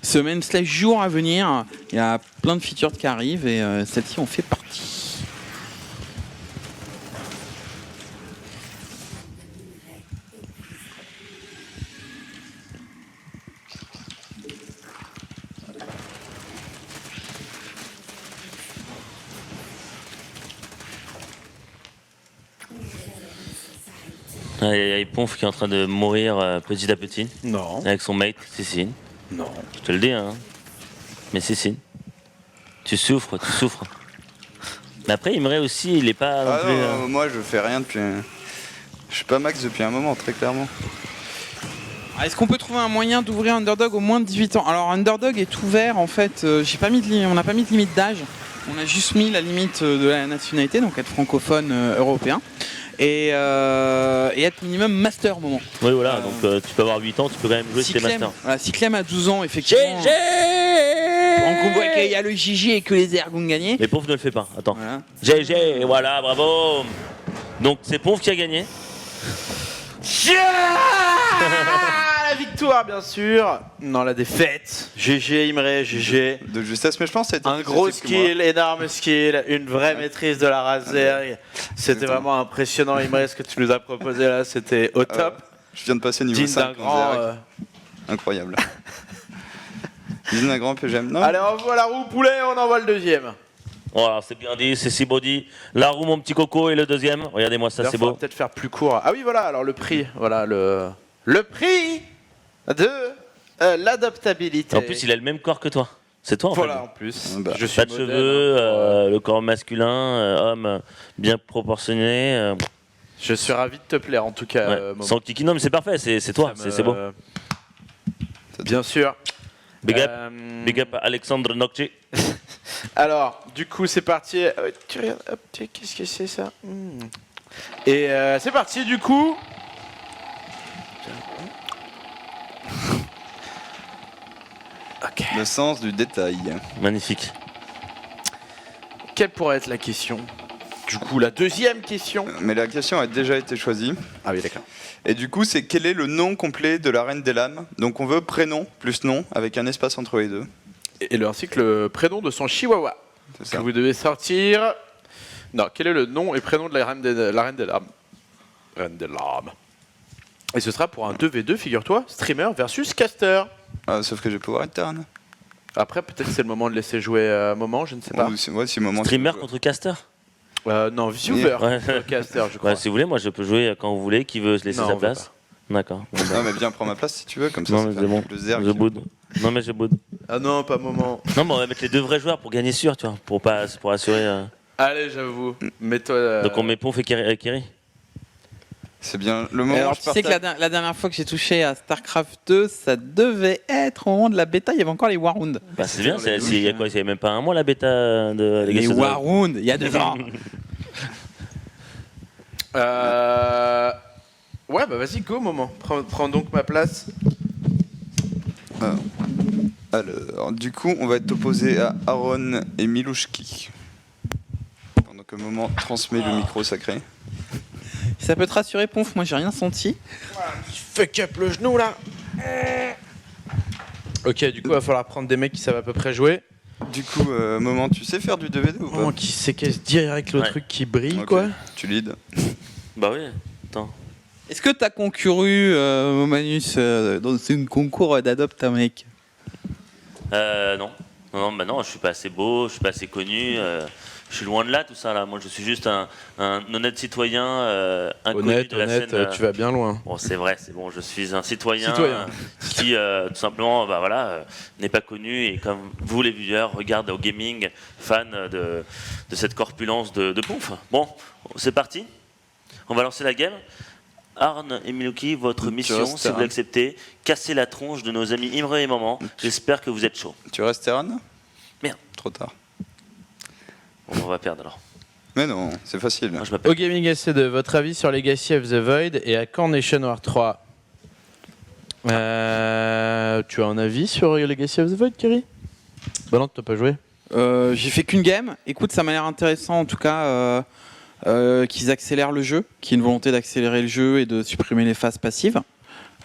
semaines/jours à venir. Il y a plein de features qui arrivent et celle-ci en fait partie.
Il y a Ponf qui est en train de mourir petit à petit
Non.
avec son mate, Cécine.
Non.
Je te le dis, hein. Mais Cécine, tu souffres. Mais après, Imre aussi, il est pas non
Ah
plus.
non, moi je fais rien depuis. Je suis pas max depuis un moment, très clairement.
Est-ce qu'on peut trouver un moyen d'ouvrir Underdog au moins de 18 ans? Alors Underdog est ouvert en fait, on n'a pas mis de limite d'âge, on a juste mis la limite de la nationalité, donc être francophone européen, et être minimum master au moment.
Oui, voilà, donc tu peux avoir 8 ans, tu peux quand même jouer
Si
tes
Clem,
masters.
voilà, si Clem a 12 ans, effectivement.
GG.
On voit qu'il y a le GG et que les Ergs ont gagné.
Mais Ponf ne le fait pas, attends.
Voilà.
GG, voilà, bravo. Donc c'est Ponf qui a gagné.
La victoire victoire, bien sûr. Non, la défaite. GG, Imre, GG.
De justesse, mais je pense que ça a été
Un
plus
gros
facile que moi.
skill, énorme skill, une vraie maîtrise de la Razer. C'était
Exactement.
vraiment impressionnant, Imre, ce que tu nous as proposé là. C'était au top.
Je viens de passer niveau
Digne d'un
5
grand.
Incroyable. Digne d'un grand PGM. Non
Allez, on voit la roue poulet, on envoie le deuxième.
Voilà, c'est bien dit, c'est si beau dit. La roue, mon petit coco, et le deuxième. Regardez-moi ça,
D'ailleurs,
c'est
faudra
beau.
peut-être faire plus court. Ah oui, voilà, alors le prix. Voilà, le prix de l'adaptabilité.
En plus, il a le même corps que toi. C'est toi, en
Voilà,
fait.
en plus.
Bah,
je suis
Pas de
modèle,
cheveux,
hein.
le corps masculin, homme bien proportionné.
Je suis ravi de te plaire, en tout cas.
Ouais.
Momo.
Sans kiki, non, mais c'est parfait, c'est toi,
Ça me-
c'est beau.
Bien sûr.
Big up,
Euh,
big up à Alexandre Nocci.
Alors, du coup, c'est parti. Tu regardes, hop, qu'est-ce que c'est ça Et c'est parti, du coup. Ok.
Le sens du détail.
Magnifique.
Quelle pourrait être la question? Du coup, la deuxième question.
Mais la question a déjà été choisie.
Ah oui, d'accord.
Et du coup, c'est quel est le nom complet de la Reine des Lames? Donc on veut prénom plus nom avec un espace entre les deux.
Et ainsi que le prénom de son chihuahua.
C'est
Que
ça.
vous devez sortir. Non, quel est le nom et prénom de la reine des lames? Reine des lames. Et ce sera pour un 2v2, figure-toi, streamer versus caster.
Ah, sauf que je vais pouvoir être Terran.
Après, peut-être c'est le moment de laisser jouer moment, je ne sais pas.
Ou si moment tu
Streamer
veux.
contre caster.
Non, viewer,
Ouais.
caster, je crois.
Ouais, si vous voulez, moi je peux jouer quand vous voulez. Qui veut se laisser
Non,
sa
on veut
place? D'accord. Bon, bah.
Non mais viens prends ma place si tu veux comme ça.
Non,
ça
mais
fait
c'est bon.
le zerg.
Je boude. Non, mais je boude.
Ah non, pas moment.
Non, mais on va mettre les deux vrais joueurs pour gagner sûr, tu vois. Pour assurer.
Allez, j'avoue. Mets-toi.
Donc on met Ponf et Kerry.
C'est bien le moment
Alors,
où
tu
je
sais que
partage.
la dernière fois que j'ai touché à StarCraft 2, ça devait être au moment de la bêta, il y avait encore les Warhounds.
Bah, c'est bien,
dans les
il y a quoi? Il y a même pas un mois la bêta de
Les
Legacy of the Void.
Warhounds, il y a 2 ans.
Ouais, bah vas-y, go, moment. Prends donc ma place.
Alors, du coup, on va être opposé à Aaron et Milouchki. Pendant que moment transmet le micro sacré.
Ça peut te rassurer, Ponf, moi j'ai rien senti.
Fuck up le genou là. Ok, du coup, il va falloir prendre des mecs qui savent à peu près jouer.
Du coup, moment, tu sais faire du 2v2 ou pas?
Moment qui séquesse direct le
Ouais.
truc qui brille,
Ok,
quoi.
Tu lead.
Bah oui, attends.
Est-ce que t'as concouru, Manus, dans un concours d'Adopt un mec?
Non. Non, je suis pas assez beau, je suis pas assez connu. Je suis loin de là, tout ça là. Moi, je suis juste un honnête citoyen inconnu de la scène.
tu vas bien loin.
Bon, c'est vrai, c'est bon. Je suis un citoyen,
Citoyen.
qui, tout simplement, bah voilà, n'est pas connu et comme vous les viewers, regarde au gaming, fan de cette corpulence de Ponf. Bon, c'est parti. On va lancer la game. Arne et Miluki, votre
Tu
mission,
restes
si vous
Arne.
l'acceptez, casser la tronche de nos amis Imre et Maman. J'espère que vous êtes chaud.
Tu restes Terran?
Merde.
Trop tard.
Bon, on va perdre alors.
Mais non, c'est facile.
Moi, je m'appelle.
Au Gaming SC2, votre avis sur Legacy of the Void et à quand Nation War 3? Tu as un avis sur Legacy of the Void, Kerry? Bah non, t'as pas joué.
J'ai fait qu'une game. Écoute, ça m'a l'air intéressant en tout cas qu'ils accélèrent le jeu, qu'il y ait une volonté d'accélérer le jeu et de supprimer les phases passives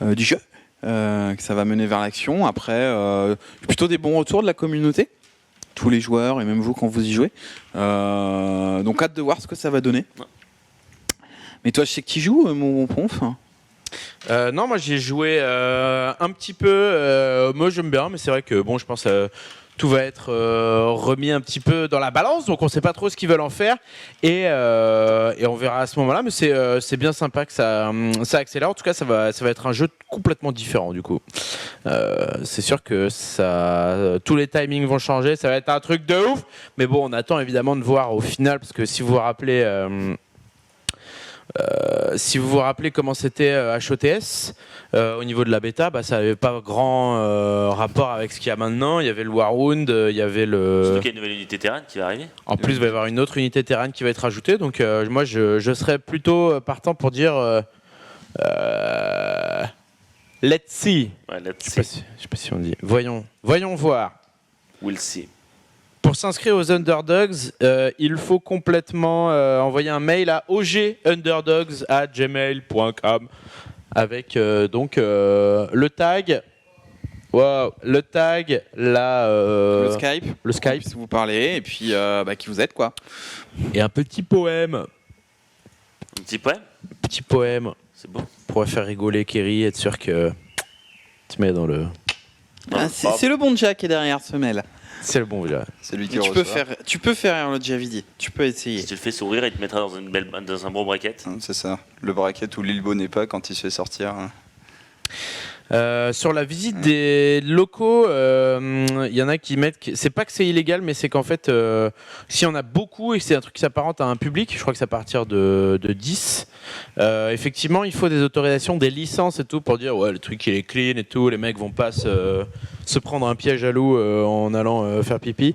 du jeu, que ça va mener vers l'action. Après, plutôt des bons retours de la communauté, tous les joueurs et même vous quand vous y jouez. Donc hâte de voir ce que ça va donner.
Ouais.
Mais toi, je sais que tu joues, mon Ponf.
Non, moi j'ai joué un petit peu. Moi j'aime bien, mais c'est vrai que bon, je pense tout va être remis un petit peu dans la balance, donc on sait pas trop ce qu'ils veulent en faire et on verra à ce moment-là. Mais c'est bien sympa que ça accélère. En tout cas, ça va être un jeu complètement différent du coup. C'est sûr que tous les timings vont changer. Ça va être un truc de ouf. Mais bon, on attend évidemment de voir au final parce que si vous vous rappelez. Si vous vous rappelez comment c'était HOTS au niveau de la bêta, bah, ça n'avait pas grand rapport avec ce qu'il y a maintenant. Il y avait le Warhound, il y avait
Surtout qu'il y a une nouvelle unité terrain qui va arriver.
En plus, il va y avoir une autre unité terrain qui va être ajoutée. Donc moi, je serais plutôt partant pour dire let's see.
Ouais, let's
Je sais
see.
pas si on dit. Voyons voir.
We'll see.
Pour s'inscrire aux Underdogs, il faut complètement envoyer un mail à ogunderdogs@gmail.com. avec donc le tag. Wow, le tag,
Le Skype.
le Skype
Si vous parlez et puis qui vous aide quoi.
et un petit poème.
Un petit poème.
Petit poème
C'est beau.
pour faire rigoler Kerry, être sûr que tu mets dans le.
C'est le bon Jack qui est derrière ce mail.
C'est le bon gars.
C'est lui qui
Tu
reçoit.
peux faire rire le Javidi. Tu peux essayer.
Si tu le fais sourire, il te mettra dans un bon bracket.
C'est ça. Le bracket où Lilbo n'est pas quand il se fait sortir.
Sur la visite des locaux, il y en a qui mettent. C'est pas que c'est illégal, mais c'est qu'en fait, si on a beaucoup et que c'est un truc qui s'apparente à un public, je crois que c'est à partir de 10, effectivement, il faut des autorisations, des licences et tout pour dire ouais, le truc il est clean et tout, les mecs vont pas se prendre un piège à loup en allant faire pipi.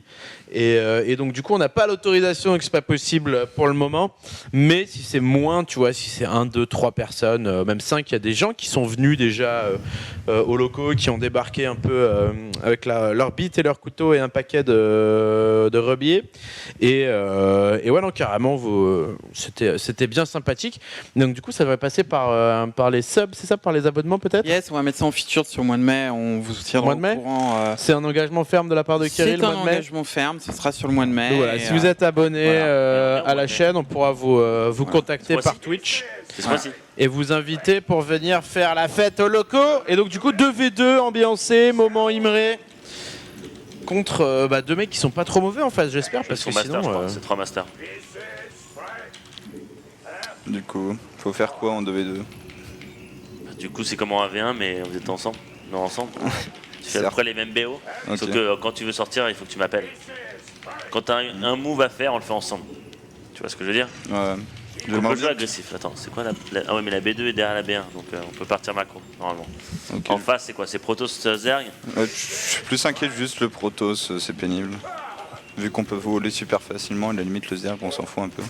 Et donc du coup on n'a pas l'autorisation et que c'est pas possible pour le moment, mais si c'est moins, tu vois, si c'est 1, 2, 3 personnes, même 5, il y a des gens qui sont venus déjà aux locaux, qui ont débarqué un peu avec leur bite et leur couteau et un paquet de rebiers et ouais non carrément c'était bien sympathique. Donc du coup ça devrait passer par les subs, c'est ça, par les abonnements peut-être.
Yes, on va mettre ça en feature sur le mois de mai. On vous tiendra
Mois de mai
au courant.
C'est un engagement ferme de la part de Kerry
C'est
le
un
mois de mai.
engagement ferme. Ce sera sur le mois de mai.
Donc voilà,
et,
si vous êtes abonné
voilà.
à la chaîne, on pourra vous contacter
Ce mois-ci.
par Twitch
C'est ce mois-ci.
et vous inviter pour venir faire la fête aux locaux. Et donc du coup 2v2 ambiancé, moment Imré contre deux mecs qui sont pas trop mauvais en face, j'espère, parce que
Son master, je
sinon
crois. C'est 3 masters.
Du coup, faut faire quoi en 2v2?
Du coup, c'est comme en 1v1, mais vous êtes ensemble. Non, ensemble. Tu fais à peu
Certes.
près les mêmes BO.
Ok.
Sauf que quand tu veux sortir, il faut que tu m'appelles. Quand tu as un move à faire, on le fait ensemble. Tu vois ce que je veux dire?
Ouais.
On
J'aimerais
peut jouer
bien-
agressif. Attends, c'est quoi Ah ouais, mais la B2 est derrière la B1, donc on peut partir macro, normalement.
Ok.
En face, c'est quoi? C'est Protoss Zerg.
Ouais, je suis plus inquiet juste le Protoss, c'est pénible. Vu qu'on peut voler super facilement, à la limite le Zerg on s'en fout un peu.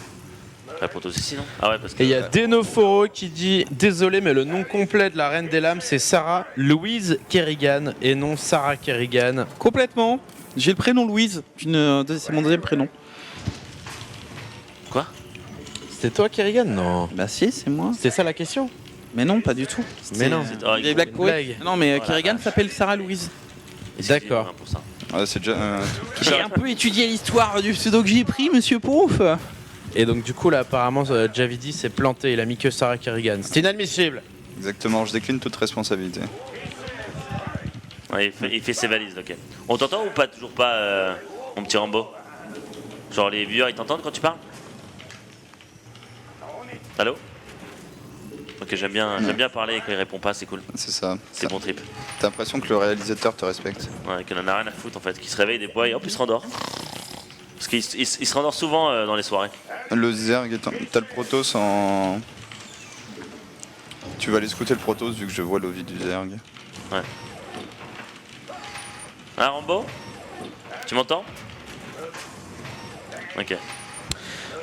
Pas Protoss ici, non? Ah ouais, parce que.
Et il y a Denoforo qui dit désolé mais le nom complet de la reine des lames c'est Sarah Louise Kerrigan et non Sarah Kerrigan.
Complètement. J'ai le prénom Louise. C'est mon deuxième prénom.
Quoi?
C'était toi Kerrigan? Non.
Bah si, c'est moi.
C'était ça la question?
Mais non, pas du tout.
Mais non.
Ah,
Vieille
il
Black
une
Poet.
blague.
Non, mais
Oh la
Kerrigan
vache.
s'appelle Sarah Louise.
D'accord.
Pour ça.
Ouais, c'est déjà.
J'ai un peu étudié l'histoire du pseudo que j'ai pris, monsieur Pouf.
Et donc du coup là apparemment Javidi s'est planté, il a mis que Sarah Kerrigan. C'est inadmissible.
Exactement, je décline toute responsabilité.
Ouais, il fait ses valises, ok. On t'entend ou pas? Toujours pas, mon petit Rambo? Genre les viewers, ils t'entendent quand tu parles? Allô? Ok, j'aime bien parler et quand il répond pas, c'est cool.
C'est ça.
C'est bon trip.
T'as l'impression que le réalisateur te respecte.
Ouais, qu'on en a rien à foutre en fait, qu'il se réveille des fois et hop, il se rendort. Parce qu'il se rendort souvent dans les soirées.
Le Zerg, t'as le Protoss en. Tu vas aller scouter le Protoss vu que je vois l'ovi du Zerg.
Hein, Rambo? Tu m'entends? Ok.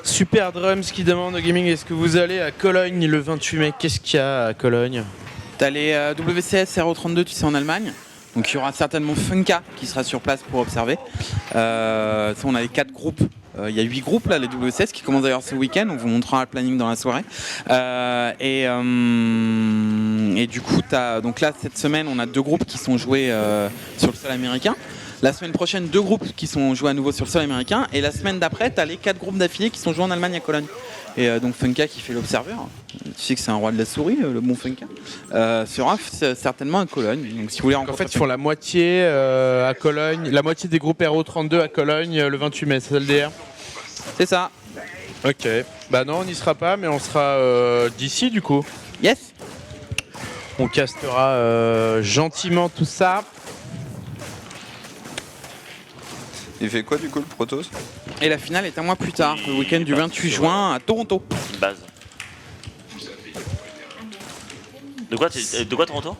Super Drums qui demande au gaming est-ce que vous allez à Cologne le 28 mai? Qu'est-ce qu'il y a à Cologne?
T'as les WCS RO32, tu sais, en Allemagne. Donc il y aura certainement Funka qui sera sur place pour observer. Ça, on a les 4 groupes. Il y a 8 groupes là, les WCS qui commencent d'ailleurs ce week-end. On vous montrera le planning dans la soirée. Et du coup, donc là cette semaine, on a 2 groupes qui sont joués sur le sol américain. La semaine prochaine, 2 groupes qui sont joués à nouveau sur le sol américain. Et la semaine d'après, t'as les 4 groupes d'affilée qui sont joués en Allemagne à Cologne. Et donc Funka qui fait l'observeur. Tu sais que c'est un roi de la souris, le bon Funka. Sera certainement à Cologne. Donc si vous voulez
En
rencontrer
fait ils font la moitié à Cologne, la moitié des groupes RO32 à Cologne le 28 mai, c'est ça le DR?
c'est ça.
Ok. Bah non on n'y sera pas mais on sera d'ici du coup.
Yes.
On castera gentiment tout ça.
Il fait quoi du coup le Protoss?
Et la finale est un mois plus tard, le week-end du 28 juin à Toronto.
Une base. De quoi Toronto?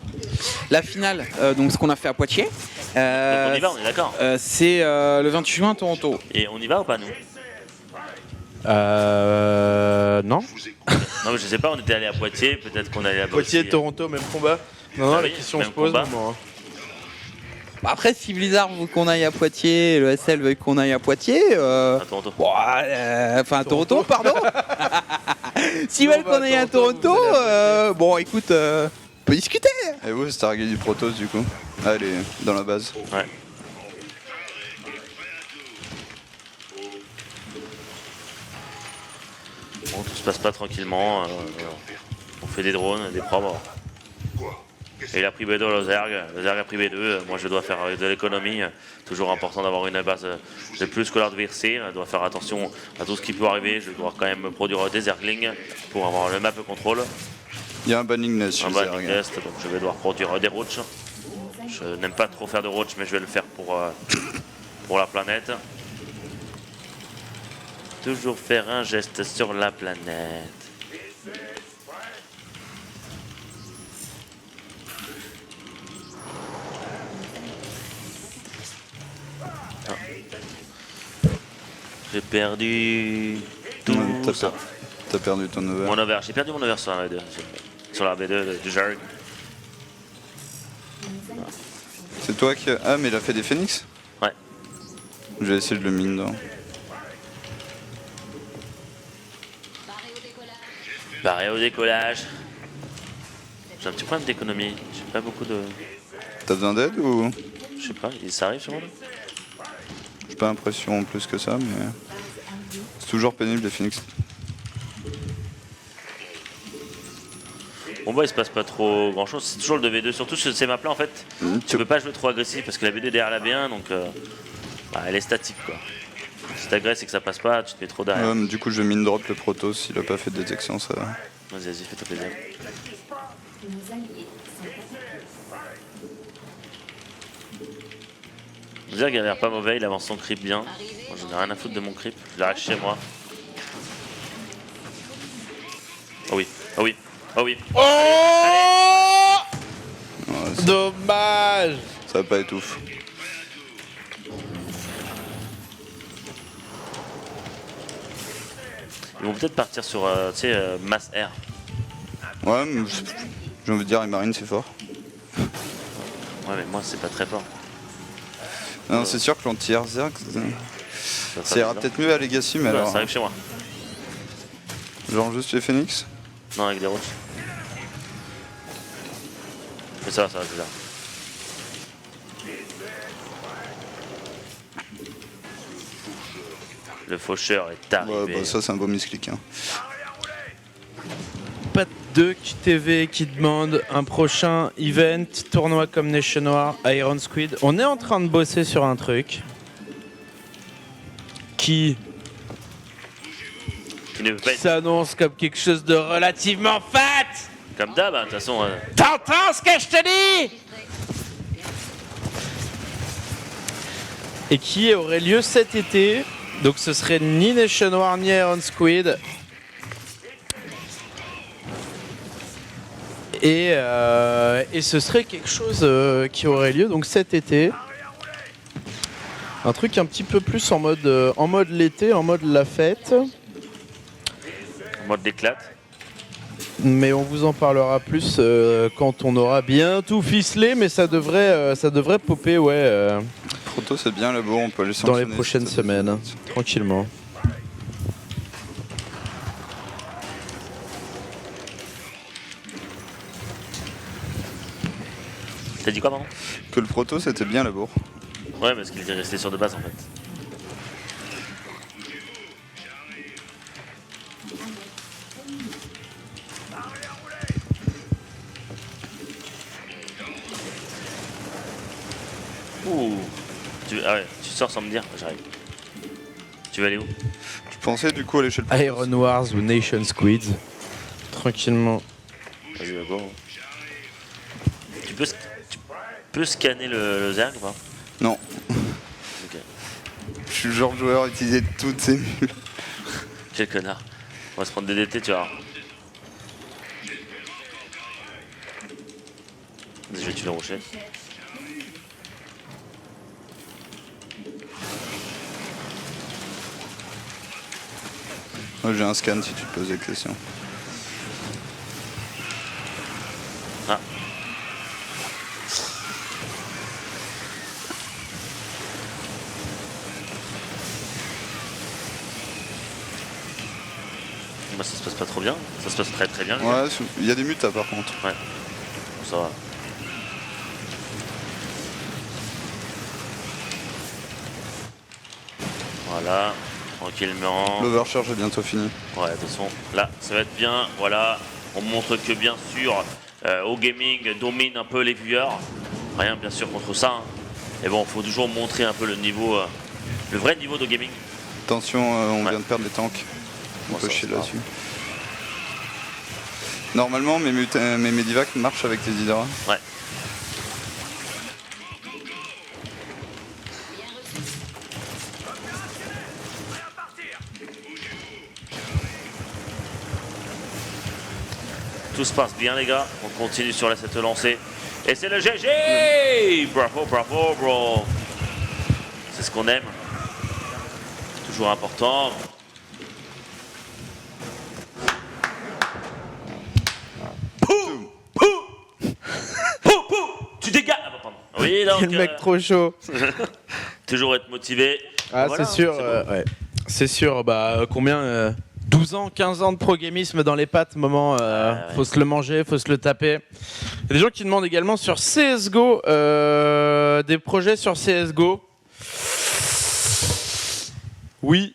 La finale, donc ce qu'on a fait à Poitiers,
Donc on y va, on est d'accord.
c'est le 28 juin à Toronto.
Et on y va ou pas nous?
Non.
Non mais je sais pas, on était allé à Poitiers, peut-être qu'on allait à
Poitiers, Toronto, même combat. Non, non,
Ah
la
oui,
question
même
se pose.
combat.
non.
Après, si Blizzard veut qu'on aille à Poitiers, le SL veut qu'on aille à Poitiers,
À Toronto.
enfin à Toronto, pardon. S'ils
Bon,
veulent
bah,
qu'on aille à
Toronto,
Toronto,
vous allez
bon écoute, on peut discuter.
Et vous, Stargate du Protoss du coup? Ah, elle est dans la base.
Ouais. Bon, tout se passe pas tranquillement. On fait des drones, des probes. Et il a pris B2 le Zerg a pris B2. Moi je dois faire de l'économie. Toujours important d'avoir une base de plus que l'adversaire. Je dois faire attention à tout ce qui peut arriver. Je dois quand même produire des Zerglings pour avoir le map control.
Il y a un banning nest chez
Un
les
bas
Zerg.
test, donc je vais devoir produire des roaches. Je n'aime pas trop faire de roach, mais je vais le faire pour la planète. Toujours faire un geste sur la planète. Ah. J'ai perdu tout
T'as
ça.
T'as perdu ton over.
Mon over, j'ai perdu mon over sur la B2. Sur la B2 du Zerg.
C'est toi qui. Ah, mais il a fait des phoenix?
Ouais.
Je vais essayer de le mine dedans.
Barré au décollage. J'ai un petit problème d'économie. J'ai pas beaucoup de.
T'as besoin d'aide ou.
Je sais pas, ça arrive sur moi là?
J'ai pas l'impression plus que ça, mais. C'est toujours pénible les phoenix.
Bon bah il se passe pas trop grand chose, c'est toujours le 2v2, surtout sur ces maps là en fait, tu peux pas jouer trop agressif parce que la B2 derrière la B1 donc bah, elle est statique quoi. Si t'agresses et que ça passe pas, tu te mets trop derrière.
Ouais, mais du coup, je mine drop le Protoss s'il a pas fait de détection, ça va.
Vas-y, fais-toi plaisir. Zerg il a l'air pas mauvais, il avance son creep bien. Moi j'en ai rien à foutre de mon creep, je l'arrache chez moi. Oh oui, oh oui, oh oui.
Oh
Ouais,
Dommage.
ça va pas être ouf.
Ils vont peut-être partir sur tu sais, masse R.
Ouais, mais j'ai envie de dire, les marines c'est fort.
Ouais mais moi c'est pas très fort.
Non, c'est sûr que l'anti-air Zerg, ça ira peut-être mieux à Legacy, mais
Voilà,
alors.
ça arrive chez moi.
Genre juste les phoenix.
Non, avec des roches. Mais ça va, c'est ça. Le faucheur est arrivé.
Ouais, bah ça c'est un beau misclick. Hein.
Pat 2 QTV qui demande un prochain event, tournoi comme Nation Noir, Iron Squid. On est en train de bosser sur un truc qui
Qui ne peut pas être
s'annonce comme quelque chose de relativement fat.
comme d'hab, hein, de toute façon.
T'entends ce que je te dis? Et qui aurait lieu cet été. Donc ce serait ni Nation Noir ni Iron Squid. Et ce serait quelque chose qui aurait lieu donc cet été. Un truc un petit peu plus en mode l'été, en mode la fête.
En mode d'éclate.
Mais on vous en parlera plus quand on aura bien tout ficelé. Mais ça devrait popper
Proto c'est bien là-bas, on peut aller
dans les
sanctionner
prochaines
si
semaines, tranquillement.
T'as dit quoi, pardon?
que le Proto c'était bien là-bas.
Ouais, parce qu'il était resté sur de base en fait. Ouh. Ah ouais, tu sors sans me dire, j'arrive. Tu vas aller où?
Je pensais du coup aller chez le Proto.
Iron Wars ou Nation Squids, tranquillement.
Vas-y, va go. Tu peux scanner le Zerg ou pas?
Non,
Ok.
je suis le genre de joueur à utiliser toutes ces mules.
Quel connard. On va se prendre des DT, tu vois. Vas-y, je vais tuer le rocher.
Moi j'ai un scan si tu te poses des questions.
Ah. Moi, ça se passe pas trop bien. Ça se passe très très bien.
Ouais, il y a des mutas par contre.
Ça va. Voilà, tranquillement.
L'overcharge est bientôt fini.
Ouais, de toute façon, là, ça va être bien. Voilà, on montre que bien sûr, O-Gaming domine un peu les viewers. Rien bien sûr contre ça. Hein. Mais bon, faut toujours montrer un peu le niveau, le vrai niveau d'O-Gaming.
Attention, on
Ouais.
vient de perdre les tanks. On
Bon,
peut
ça,
chier
c'est
là-dessus. Normalement, mes Medivac marchent avec les hydras.
Ouais. Tout se passe bien les gars, on continue sur cette lancée. Et c'est le GG! Bravo, bravo, bro! C'est ce qu'on aime. Toujours important. Tu dégages! Ah, pardon. Oui, donc.
Quel mec trop chaud.
Toujours être motivé.
Ah,
Voilà,
c'est sûr,
c'est bon.
ouais. C'est sûr, combien 12 ans, 15 ans de pro-gamisme dans les pattes, moment,
ouais.
faut se le manger, faut se le taper. Il y a des gens qui demandent également sur CSGO, des projets sur CSGO. Oui.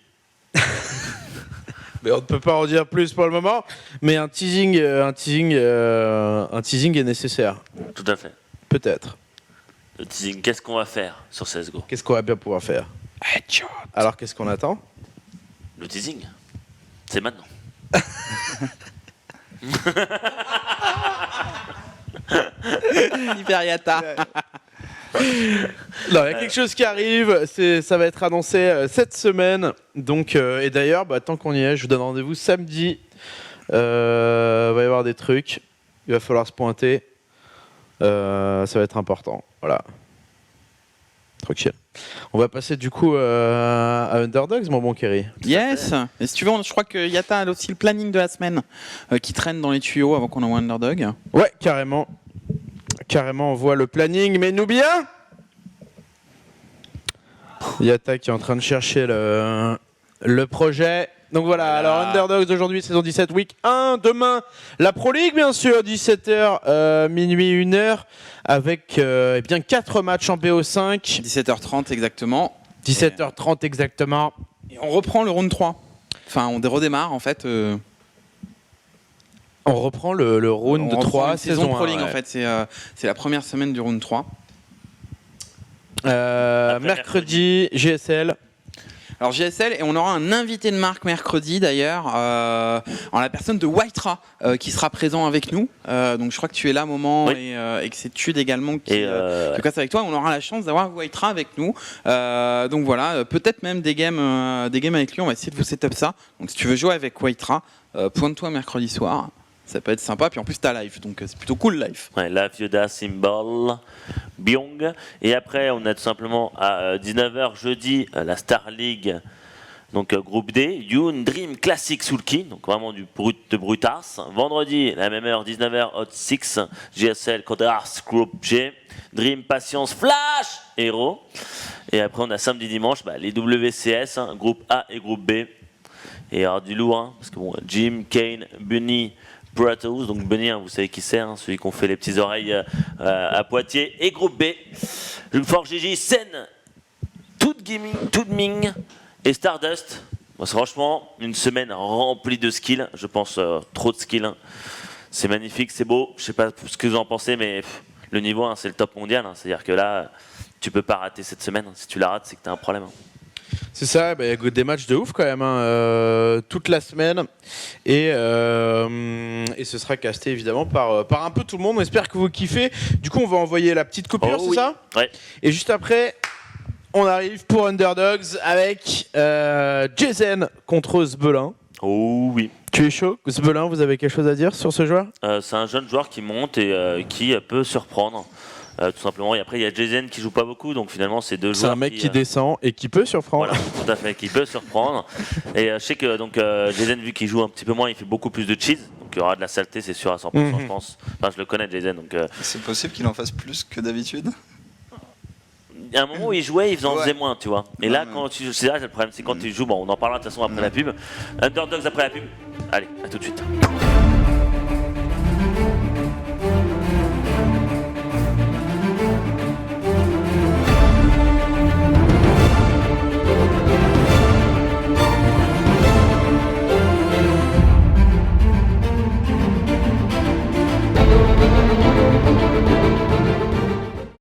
Mais on ne peut pas en dire plus pour le moment, mais un teasing est nécessaire,
Tout à fait.
peut-être.
Le teasing, qu'est-ce qu'on va faire sur CSGO?
Qu'est-ce qu'on va bien pouvoir faire? Alors qu'est-ce qu'on attend?
Le teasing, c'est maintenant.
Hyper-Yata.
Non, il y a quelque chose qui arrive, ça va être annoncé cette semaine. Donc, et d'ailleurs, tant qu'on y est, je vous donne rendez-vous samedi. Va y avoir des trucs, il va falloir se pointer. Ça va être important. Voilà. Tranquille. On va passer du coup à Underdogs, mon bon Kerry.
Yes. Et si tu veux, je crois que Yata a aussi le planning de la semaine qui traîne dans les tuyaux avant qu'on envoie Underdog.
Ouais, carrément. Carrément, on voit le planning, mais nous bien. Yata qui est en train de chercher le projet. Donc voilà, alors Underdogs d'aujourd'hui, saison 17, week 1. Demain, la Pro League, bien sûr, 17h, minuit, 1h, avec bien 4 matchs en BO5.
17h30 exactement.
17h30 exactement.
Et on reprend le round 3. Enfin, on redémarre en fait.
On reprend le round
on reprend
3,
une
saison
Pro
1,
League
ouais.
en fait. C'est la première semaine du round 3.
Mercredi, GSL.
Alors GSL, et on aura un invité de marque mercredi d'ailleurs, en la personne de Whitera, qui sera présent avec nous. Donc je crois que tu es là, Moment,
Oui.
et que c'est Tude également qui casse avec toi. On aura la chance d'avoir Whitera avec nous. Donc voilà, peut-être même des games avec lui. On va essayer de vous setup ça. Donc si tu veux jouer avec Whitera, pointe-toi mercredi soir. Ça peut être sympa. Puis en plus, t'as live, donc c'est plutôt cool live.
Ouais, la Yoda Symbol, Byung. Et après, on a tout simplement à 19h jeudi la Star League, donc groupe D, Yoon Dream Classic Sulky, donc vraiment du brut de brutasse. Vendredi, la même heure, 19h, Hot 6, GSL Codars Group G, Dream Patience Flash Hero. Et après, on a samedi dimanche les WCS, groupe A et groupe B. Et alors du lourd, parce que bon, Jim, Kane, Bunny, Bratos, donc Bunny, vous savez qui c'est, celui qu'on fait les petites oreilles à Poitiers, et groupe B, Fort Gigi, Sen, Toute Gaming, Toute Ming et Stardust. Bon, c'est franchement une semaine remplie de skills, je pense trop de skills. C'est magnifique, c'est beau, je sais pas ce que vous en pensez, mais le niveau, c'est le top mondial, c'est-à-dire que là, tu peux pas rater cette semaine, si tu la rates, c'est que tu as un problème.
C'est ça, il y a des matchs de ouf quand même, toute la semaine. Et ce sera casté évidemment par un peu tout le monde. On espère que vous kiffez. Du coup, on va envoyer la petite coupure, c'est ça?
Ouais.
Et juste après, on arrive pour Underdogs avec Jason contre Zbelin.
Oh oui.
Tu es chaud? Zbelin, vous avez quelque chose à dire sur ce joueur?
C'est un jeune joueur qui monte et qui peut surprendre. Tout simplement, et après il y a Jason qui joue pas beaucoup, donc finalement c'est deux joueurs.
C'est un mec qui descend et qui peut surprendre.
Voilà, tout à fait, qui peut surprendre. Et je sais que donc Jason, vu qu'il joue un petit peu moins, il fait beaucoup plus de cheese, donc il y aura de la saleté, c'est sûr à 100%, je pense. Enfin, je le connais Jason, donc.
C'est possible qu'il en fasse plus que d'habitude.
Il y a un moment où il jouait, il en faisait moins, tu vois. Et
Ouais,
là,
mais-
quand tu joues, c'est là le problème, c'est quand tu joues. Bon, on en parlera de toute façon après la pub. Underdogs après la pub. Allez, à tout de suite.